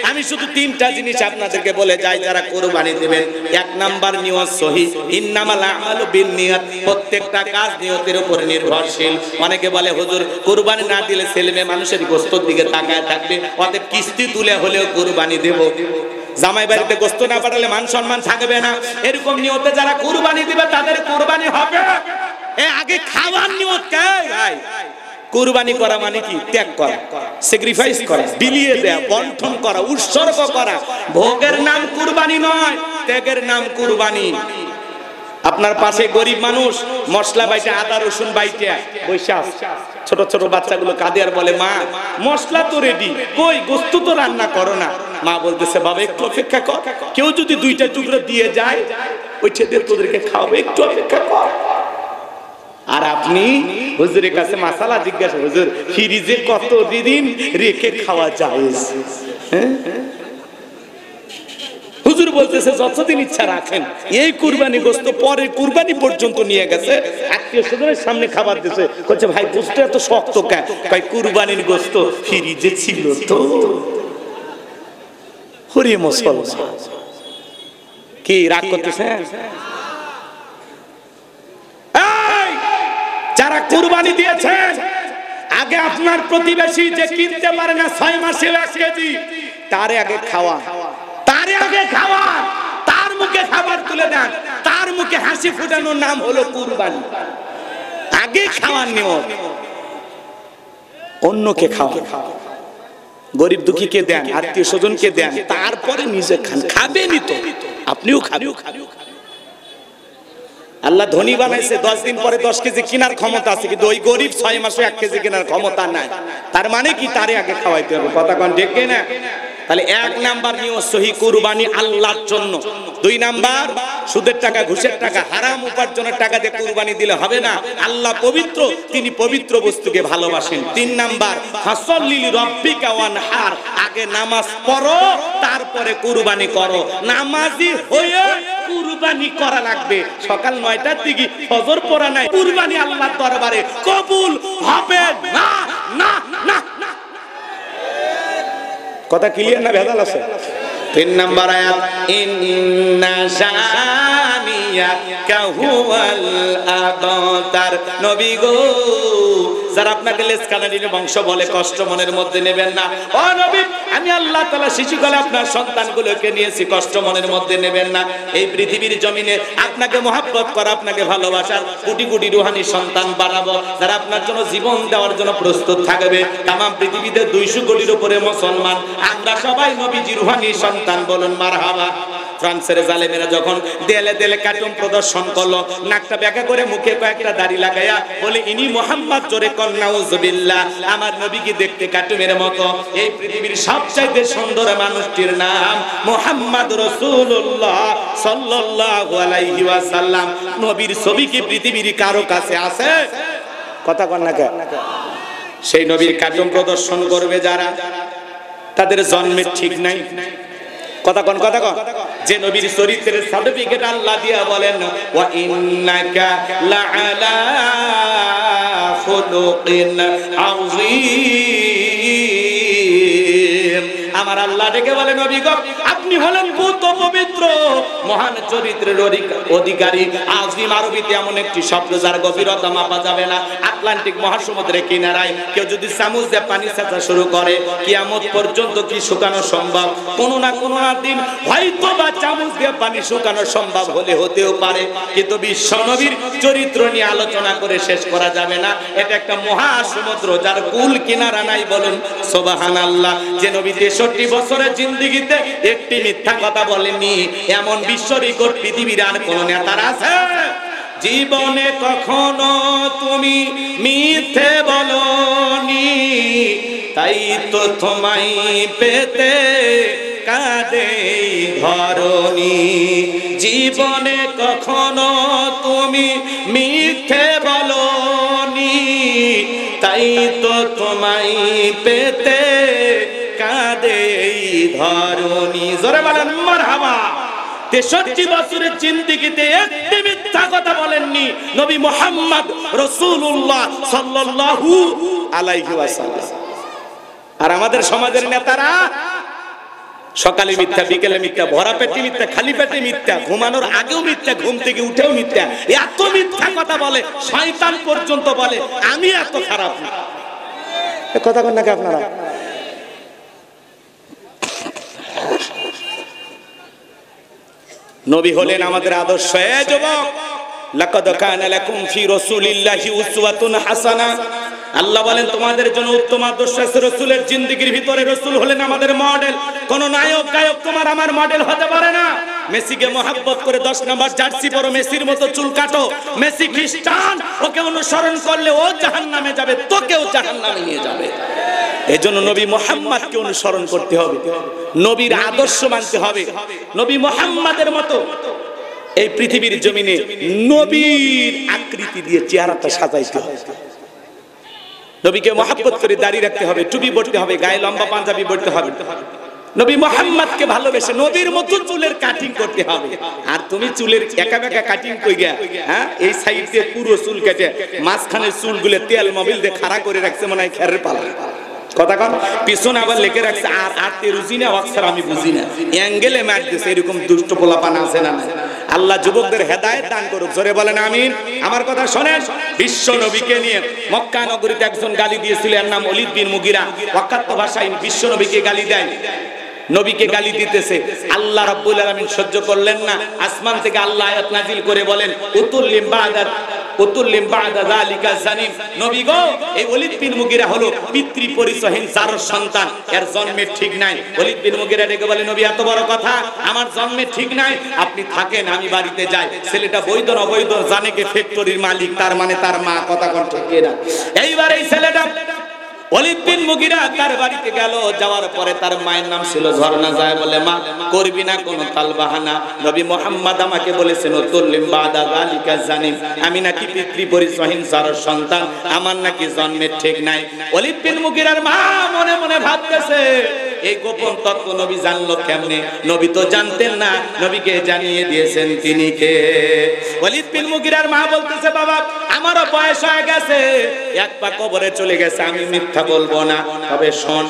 আমি শুধু 3টা জিনিস আপনাদেরকে বলে যাই যারা কুরবানি দিবেন। 1 নাম্বার নিয়ত সহিহ, ইন্নামাল আমালু বিন্নিয়াত, প্রত্যেকটা কাজ নিয়তের উপর নির্ভরশীল। অনেকে বলে হুজুর কুরবানি না দিলে ছেলে মেয়ে মানুষের গোশতের দিকে তাকায় থাকবে, অতএব কিস্তি তুলে হলেও কুরবানি দেব। জামাই বাড়িতে গোশত না পাঠালে মান সম্মান থাকবে না। এরকম নিয়তে যারা কুরবানি দিবে তাদের কুরবানি হবে। আগে খাওয়ার নিয়ত কে ভাই? কুরবানি করা মানে কি? ত্যাগ করা, স্যাক্রিফাইস করা, বিলিয়ে দেয়া, বন্টন করা, উৎসর্গ করা। ভোগের নাম কুরবানি নয়, ত্যাগের নাম কুরবানি। আপনার পাশে গরিব মানুষ মশলা বাইটে, আদা রসুন বাইটে বৈশাখ, ছোট ছোট বাচ্চাগুলো কাঁদে আর বলে মা মশলা তো রেডি, কই গোশত তো রান্না করো না। মা বলতেছে বাবা একটু অপেক্ষা কর, কেউ যদি 2টা টুকরো দিয়ে যায় ওই ছেলে তোদেরকে খাওয়াবে, একটু অপেক্ষা কর। আর আপনি হুজুরের কাছে মাসালা জিজ্ঞাসা, হুজুর ফ্রিজে কত দিন রেখে খাওয়া যায়? হুজুর বলতেছে যতদিন ইচ্ছা রাখেন। এই কুরবানি গোশত পরে কুরবানি পর্যন্ত নিয়ে গেছে, আত্মীয় স্বজনের সামনে খাবার দিছে, বলছে ভাই গোশত এত শক্ত কেন? ভাই কুরবানির গোশত ফ্রিজে ছিল তো। হরি মুসলমান কি রাগ করতেছেন? যারা কুরবানি দিয়েছেন, আগে আপনার প্রতিবেশী যে কিনতে পারে না 6 মাসে 1 কেজি, তারে আগে খাওয়া, তার মুখে মুখে খাবার তুলে দেন, তার মুখে হাসি ফোটানোর নাম হলো কুরবানি। আগে খাওয়ার নিয়ম, অন্যকে খাওয়া, গরিব দুঃখীকে দেন, আত্মীয় স্বজনকে দেন, তারপরে নিজে খান। খাবেনই তো, আপনিও খাবেন। আল্লাহ ধনী বানাইছে, 10 দিন পরে 10 কেজি কেনার ক্ষমতা আছে, কিন্তু ওই গরিব 6 মাসে 1 কেজি কেনার ক্ষমতা নাই। তার মানে কি তারে আগে খাওয়াইতে হবে। কথা কোন ঠিক না? তাহলে 1 নাম্বার নিয়ম সহি কুরবানি আল্লাহর জন্য। 2 নাম্বার সুদের টাকা, ঘুষের টাকা, হারাম উপার্জনের টাকা দিয়ে কুরবানি দিলে হবে না। আল্লাহ পবিত্র, তিনি পবিত্র বস্তুকে ভালোবাসেন। 3 নাম্বার ফাসাল্লি লিরাব্বিকা ওয়ানহার, আগে নামাজ পড়ো তারপরে কুরবানি করো। নামাজি হয়ে কুরবানি করা লাগবে। সকাল 9টার দিকে ফজর পড়া নাই, কুরবানি আল্লাহর দরবারে কবুল হবে না। না না না, কথা ক্লিয়ার না ভেজাল আছে? 3 নাম্বার আয়াত, ইন্না শানিয়াকা হুয়াল আবতার। নবী গো, যারা আপনাকে লেসকানানির বংশ বলে কষ্ট মনের মধ্যে নেবেন না। ও নবী, আমি আল্লাহ তাআলা শিশুকালে আপনার সন্তানগুলোকে নিয়েছি, কষ্ট মনের মধ্যে নেবেন না। এই পৃথিবীর জমিনে আপনাকে মহব্বত করা, আপনাকে ভালোবাসার কোটি কোটি রুহানি সন্তান বানাবো, যারা আপনার জন্য জীবন দেওয়ার জন্য প্রস্তুত থাকবে। তাম পৃথিবীতে 200 কোটির উপরে মুসলমান, আমরা সবাই নবীজি রুহানি সন্তান, বলুন মারহাবা। ফ্রান্সের জালেমেরা যখন দেলে দেলে কার্টুন প্রদর্শন করলো, নাকটা ব্যাকা করে মুখে কয়েকটা দাড়ি লাগাইয়া বলে ইনি মোহাম্মদ, জোরে কর নাউজুবিল্লাহ। আমার নবীকে দেখতে কার্টুনের মতো। এই পৃথিবীর সবচাইতে সুন্দর মানুষটির নাম মুহাম্মদ রাসূলুল্লাহ সাল্লাল্লাহু আলাইহি ওয়াসাল্লাম। নবীর ছবি কি পৃথিবীর কারো কাছে আছে? কথা কন না কেন? সেই নবীর কার্টুন প্রদর্শন করবে যারা, তাদের জন্মের ঠিক নাই। কথা কন, কথা কন। যে নবীর চরিত্রের সার্টিফিকেট আল্লাহ দিয়া বলেন, ওয়া ইন্নাকা লাআলা খুলুকিন আযীম। আমার আল্লাহ ডেকে বলে, নবী গো, আপনি হলেন পুত পবিত্র, মহান চরিত্রের অধিকারী। আযীম আরবিতে এমন একটি শব্দ যার গভীরতা মাপা যাবে না। আটলান্টিক মহাসমুদ্রের কিনারায় কেউ যদি চামচ দিয়ে পানি ছেঁচা শুরু করে, কিয়ামত পর্যন্ত কি শুকানো সম্ভব? কোনো না কোনো দিন হয়তো বা চামচ দিয়ে পানি শুকানো সম্ভব হলে হতেও পারে, কিন্তু বিশ্ব নবীর চরিত্র নিয়ে আলোচনা করে শেষ করা যাবে না। এটা একটা মহাসমুদ্র যার কুল কিনারা নাই, বলুন সুবহানাল্লাহ। যে নবী 63 বছরের জিন্দেগিতে একটি মিথ্যা কথা বলেননি, এমন বিশ্ব রেকর্ড পৃথিবীর আর কোন নেতার আছে? জীবনে কখনো তুমি মিথ্যে বলনি, তাই তো তোমায় পেতে কাঁদে ধরণী। জীবনে কখনো তুমি মিথ্যে বলনি, তাই তো তোমায় পেতে কাঁদে ধরণী। জোরে বলেন মারহাবা। 63 বছরের জিন্দেগিতে একটি মিথ্যা কথা বলেননি নবী মুহাম্মদ রাসূলুল্লাহ সাল্লাল্লাহু আলাইহি ওয়াসাল্লাম। আর আমাদের সমাজের নেতারা সকালে মিথ্যা, বিকেলে মিথ্যা, ভরা পেটে মিথ্যা, খালি পেটে মিথ্যা, ঘুমানোর আগেও মিথ্যা, ঘুম থেকে উঠেও মিথ্যা। এত মিথ্যা কথা বলে, শয়তান পর্যন্ত বলে আমি এত খারাপ না। এ কথা কন নাকি আপনারা? নবী হলেন আমাদের আদর্শ। এ যুবক, লাকাদ কানা লাকুম ফি রাসূলিল্লাহি উসওয়াতুন হাসানাহ। আল্লাহ বলেন তোমাদের জন্য উত্তম আদর্শ আছে রাসূলের জিন্দেগির ভিতরে। রাসূল হলেন আমাদের মডেল। কোন নায়ক গায়ক তোমার আমার মডেল হতে পারে না। মেসিকে মহব্বত করে 10 নাম্বার জার্সি পরো, মেসির মতো চুল কাটো। মেসি খ্রিস্টান, ওকে অনুসরণ করলে ও জাহান্নামে যাবে, তোকেও জাহান্নামে নিয়ে যাবে। এজন্য নবী মুহাম্মদকে অনুসরণ করতে হবে, নবীর আদর্শ মানতে হবে। নবী মুহাম্মদের মতো এই পৃথিবীর জমিনে নবীর আকৃতি দিয়ে চেহারাটা সাজাইতে হবে। নবীকে মহব্বত করে দাড়ি রাখতে হবে, টুপি পরতে হবে, গায়ে লম্বা পাঞ্জাবি পরতে হবে। নবী মুহাম্মদকে ভালোবেসে নবীর মতো চুলের কাটিং করতে হবে। আর তুমি চুলের একা বেকা কাটিং কইরা, হ্যাঁ, এই সাইড দিয়ে পুরো চুল কেটে মাঝখানে চুলগুলো তেল মোবিল দিয়ে খাড়া করে রাখছে, মনে হয় খেরের পালা। কথা কন, পিছনে আবার লিখে রাখছে আর আরতে রুজিনা অক্ষর আমি বুঝি না, অ্যাঙ্গেলে মার দিছে। এরকম দুষ্ট পোলাপান আছে না? আল্লাহ যুবকদের হেদায়েত দান করুক, জোরে বলেন আমিন। আমার কথা শোনেন, বিশ্ব নবীকে নিয়ে মক্কা নগরীতে একজন গালি দিয়েছিল, এর নাম ওলীদ বিন মুগীরা। ওয়াকাত্ত ভাষায় বিশ্ব নবীকে গালি দেয়। নবীকে গালি দিতেছে। আল্লাহ রাব্বুল আলামিন সহ্য করলেন না, আসমান থেকে আল্লাহ আয়াত নাযিল করে বলেন উতুল্লিম বাদা যালিকা জানিম। নবী গো, এই ওলীদ বিন মুগীরা হলো পিতৃ পরিচয়হীন জারর সন্তান, এর জন্মের ঠিক নাই। ওলীদ বিন মুগীরা ডেকে বলে, নবী এত বড় কথা, আমার জন্মের ঠিক নাই, আপনি থাকেন, আমি বাড়িতে যাই। ছেলেটা বৈধ না অবৈধ জানে কে ফ্যাক্টরির মালিক, তার মানে তার মা, কথা কোন ঠিক না। এইবার এই ছেলেটা ওলীদ বিন মুগীরা তার বাড়িতে গেল, যাওয়ার পরে তার মায়ের নাম ছিল ঝর্ণা। যায় বলে, মা করবি না কোনো তালবাহানা, নবী মুহাম্মদ আমাকে বলেছেন উতুল্লিম বাদা যালিকা জানিম, আমি নাকি পিতৃ পরিচয়হীন জারর সন্তান, আমার নাকি জন্মের ঠিক নাই। ওলীদ বিন মুগীরার মা মনে মনে ভাবতেছে, এই গোপন তত্ত্ব নবী জানলো কেমনে? নবী তো জানতেন না, নবীকে জানিয়ে দিয়েছেন তিনি কে। ওলীদ বিন মুগীরার মা বলতেছে, বাবা আমারও বয়স হয়ে গেছে, এক পা কবরে চলে গেছে, আমি মিথ্যা বলবো না, তবে শোন।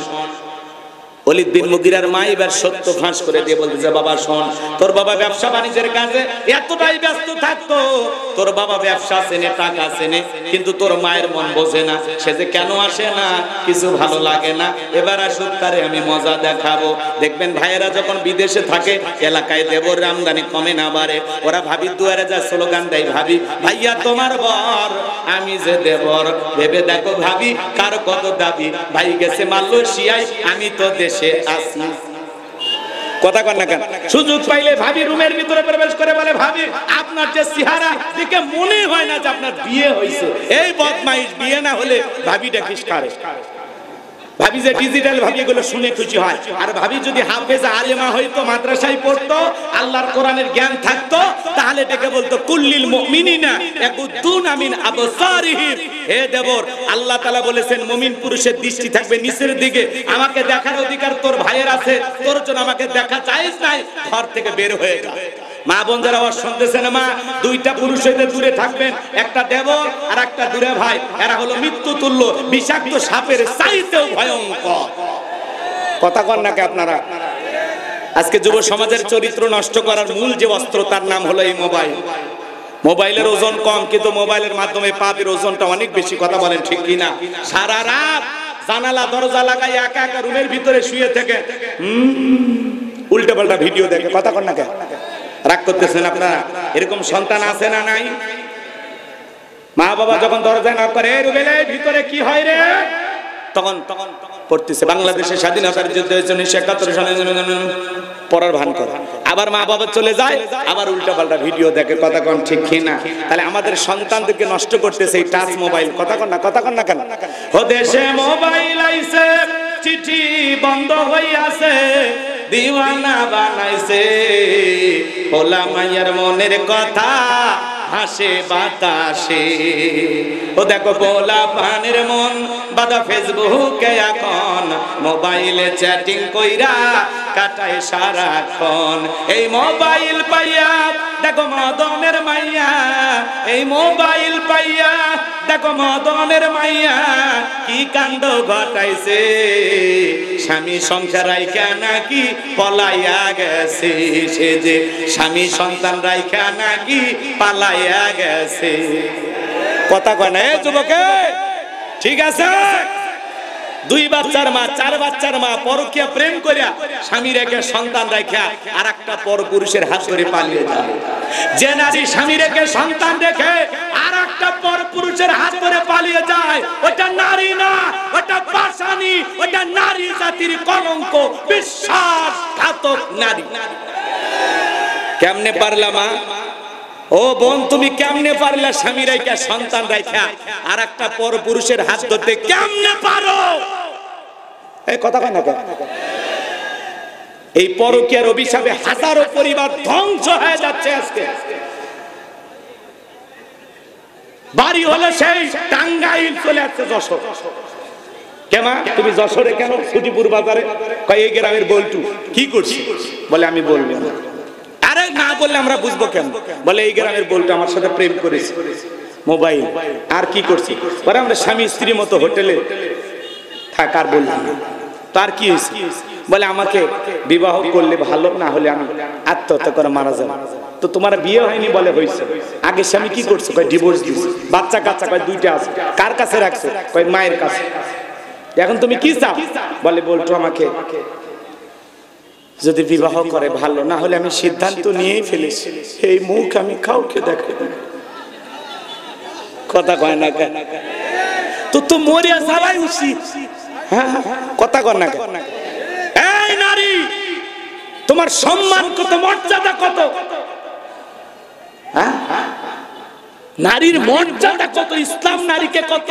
ওলীদ বিন মুগীরার মা এবার সত্য ফাঁস করে দিয়ে বলতেছে, বাবা শোন, তোর বাবা ব্যবসা বাণিজ্যের কাজে এতটাই ব্যস্ত থাকতো, তোর বাবা ব্যবসা চেনে, টাকা চেনে, কিন্তু তোর মায়ের মন বোঝে না, সে যে কেন আসে না, কিছু ভালো লাগে না, এবার আসুক, তারে আমি মজা দেখাবো। দেখবেন ভাইয়েরা যখন বিদেশে থাকে, এলাকায় দেবর আমদানি কমে না বাড়ে, ওরা ভাবির দুয়ারে যা স্লোগান দেয়, ভাবি ভাইয়া তোমার বর, আমি যে দেবর, ভেবে দেখো ভাবি কার কত দাবি, ভাই গেছে মালয়েশিয়ায়, আমি তো দেশে আসি। কথা কন না কেন? সুযোগ পাইলে ভাবি রুমের ভিতরে প্রবেশ করে বলে, ভাবি আপনার যে চেহারা দেখে মনে হয় না যে আপনার বিয়ে হয়েছে। এই বদমাইশ, বিয়ে না হলে ভাবি ডাকিস কারে? ভাবি যে ডিজিটাল ভাবি এগুলো শুনে খুশি হয়। আর ভাবি যদি হাফেজা আলেমা হইতো, মাদ্রাসায় পড়তো, আল্লাহর কোরআনের জ্ঞান থাকতো, তাহলে ডেকে বলতো কুল্লিল মুমিনিনা ইয়াগুদ্দুনা মিন আবসারিহিম। হে দেবর, আল্লাহ তাআলা বলেছেন মুমিন পুরুষের দৃষ্টি থাকবে নিচের দিকে, আমাকে দেখার অধিকার তোর ভাইয়ের আছে, তোর জন্য আমাকে দেখা জায়েজ নাই, ঘর থেকে বের হয়ে যা। মা বোন যারা আওয়াজ শুনতেছেন, মা দুইটা পুরুষ হইতে দূরে থাকবেন, একটা দেবর আর একটা দূরে ভাই, এরা হলো মৃত্যু তুল্য, বিষাক্ত সাপের চাইতেও ভয়ঙ্কর। কথা কন নাকি আপনারা? আজকে যুব সমাজের চরিত্র নষ্ট করার মূল যে অস্ত্র, তার নাম হলো এই মোবাইল। মোবাইলের ওজন কম, কিন্তু মোবাইলের মাধ্যমে পাপের ওজনটা অনেক বেশি। কথা বলেন ঠিক কিনা? সারা রাত জানালা দরজা লাগাই একা একা রুমের ভিতরে শুয়ে থেকে উল্টা পাল্টা ভিডিও দেখে। কথা কন নাকি? রাগ করতেছেন আপনারা? এরকম সন্তান আছে না নাই? মা বাবা যখন দরজা নক করে, রুবেলের ভিতরে কি হয় রে, তখন পড়তেছে বাংলাদেশের স্বাধীনতার যুদ্ধ হয়েছে 1971 সালে, পড়ার ভান করে। আবার মা বাবা চলে যায়, আবার উল্টা পাল্টা ভিডিও দেখে। কথা কন ঠিক কিনা? তাহলে আমাদের সন্তানদেরকে নষ্ট করতেছে এই টাচ মোবাইল। কথা কন না? কথা কন না কেন? ও দেশে মোবাইল আইছে, চিঠি বন্ধ হইয়াছে, দিওয়ানা বানাইছে, পোলা মাইয়ার মনের কথা হাসে বাতাসে। ও দেখো পোলা পানের মন বাদা ফেসবুকে এখন, মোবাইলে চ্যাটিং কইরা কাটায় সারাক্ষণ। এই মোবাইল পাইয়া দেখো মদনের মাইয়া, এই মোবাইল পাইয়া দেখো মদনের মাইয়া কি কাণ্ড ঘটাইছে, স্বামী সংসার রাইখা নাকি পলাইয়া গেছে, সে যে স্বামী সন্তান রাইখা নাকি পালাইয়া গেছে। কথা কয় না যুবকে? ঠিক আছে, দুই বাচ্চার মা, চার বাচ্চার মা পরকীয়া প্রেম করিয়া স্বামী রেখে সন্তান রেখে আর একটা পর পুরুষের হাত ধরে পালিয়ে যায়। যে নারী স্বামী রেখে সন্তান রেখে আর একটা পর পুরুষের হাত ধরে পালিয়ে যায়, ওটা নারী না, ওটা পাশানি, ওটা নারী জাতির কলঙ্ক, বিশ্বাসঘাতক নারী। কেমনে পারলা মা? ও বোন, তুমি কেমনে পারলা স্বামী রাইখা সন্তান রাইখা আর একটা পর পুরুষের হাত ধরতে? কেমনে পারো? এই কথা কয় না কেন? এই পরকীয়ার অভিশাপে হাজারো পরিবার ধ্বংস হয়ে যাচ্ছে আজকে। বাড়ি হলো সেই টাঙ্গাইল, চলে আসছে যশোর। কেমা তুমি যশোরে কেন? সুজিপুর বাজারে কয় এই গ্রামের বল্টু কি করছি? বলে আমি বলবো না। আরে না বললে আমরা বুঝবো কেন? বলে এই গ্রামের বলটা আমার সাথে প্রেম করেছে, মোবাইল আর কি করছি? বলে আমরা স্বামী স্ত্রী মতো হোটেলে থাক, আর বললাম না। তার কি হয়েছে? বলে আমাকে বিবাহ করলে ভালো, না হলে আমি আত্মহত্যা করে মারা যাবো। তো তোমার বিয়ে হয়নি? বলে হয়েছে। আগে স্বামী কি করছে? কয় ডিভোর্স দিয়েছে। বাচ্চা কাচ্চা কয় দুইটা আছে। কার কাছে রাখছে? কয় মায়ের কাছে। এখন তুমি কি চাও? বলে বলতো আমাকে যদি বিবাহ করে ভালো, না হলে আমি সিদ্ধান্ত নিয়েই ফেলেছি এই মুখ আমি কাউকে দেখাবো না। কথা কয় না কেন? তো মরিয়া যাওয়াই উচিত। হ্যাঁ, কথা কয় না কেন? এই নারী, তোমার সম্মান কত, মর্যাদা কত? হ্যাঁ, নারীর মর্যাদা কত? ইসলাম নারীকে কত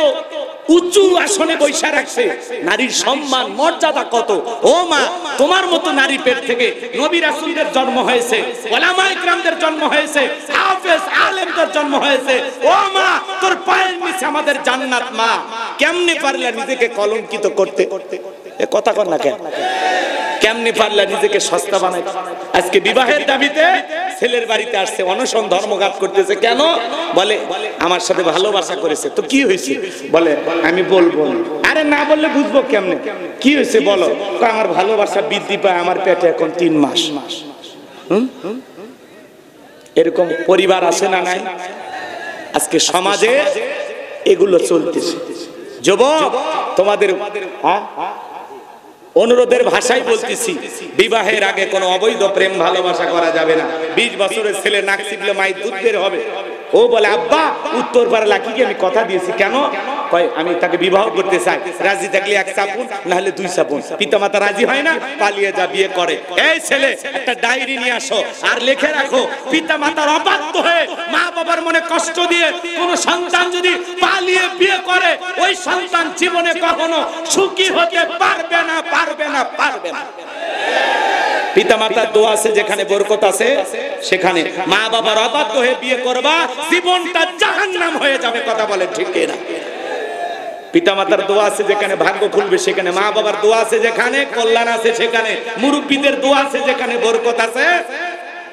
উঁচু আসনে বৈশা রাখছে। নারীর সম্মান মর্যাদা কত? ও মা, তোমার মতো নারী পেট থেকে নবী রাসূলদের জন্ম হয়েছে, উলামায়ে কিরামদের জন্ম হয়েছে, হাফেজ আলেমদের জন্ম হয়েছে। ও মা, তোর পায়ের নিচে আমাদের জান্নাত। মা, কেমনে পারলা নিজেকে কলঙ্কিত করতে? এ কথা কর না কেন? কেমনে পারলা নিজেকে সস্তা বানাইতে? আজকে বিবাহের দাবিতে ছেলের বাড়িতে আসছে, অনশন ধর্মঘাত করতেছে। কেন? বলে আমার সাথে ভালোবাসা করেছে। তো কি হয়েছে? বলে আমি বলবো না। আরে না বললে বুঝবো কেমনে? কি হয়েছে বলো? আমার ভালোবাসা বৃদ্ধি পায়, আমার পেটে এখন 3 মাস। এরকম পরিবার আছে না নাই? আজকে সমাজে এগুলো চলতেছে। যুবক, তোমাদের অনুরোধের ভাষায় বলতেছি, বিবাহের আগে কোনো অবৈধ প্রেম ভালোবাসা করা যাবে না। 20 বছরের ছেলে নাক চিপলে মায়ের দুধ বের হবে। ও বলে আব্বা, উত্তর পাড়া লাকিকে আমি কথা দিয়েছি। কেন? কয় আমি তাকে বিবাহ করতে চাই, রাজি থাকলে 1 চাপুন, না হলে 2 চাপুন। পিতামাতা রাজি হয় না, পালিয়ে যা বিয়ে করে। এই ছেলে, একটা ডায়েরি নিয়ে আসো আর লিখে রাখো, পিতামাতার অবাধ্য হয়ে মা বাবার মনে কষ্ট দিয়ে কোন সন্তান যদি পালিয়ে বিয়ে করে, ওই সন্তান জীবনে কখনো সুখী হতে পারবে না, পারবে না, পারবে না। পিতামাতার দোয়া আছে যেখানে, বরকত আছে সেখানে। মা বাবার অবাধ্য হয়ে বিয়ে করবা, জীবনটা জাহান্নাম হয়ে যাবে। কথা বলে ঠিক না? পিতামাতার দোয়া আছে যেখানে, ভাগ্য খুলবে সেখানে। মা বাবার দোয়া আছে যেখানে, কল্যাণ আছে সেখানে। মুরব্বীদের দোয়া আছে যেখানে, বরকত আছে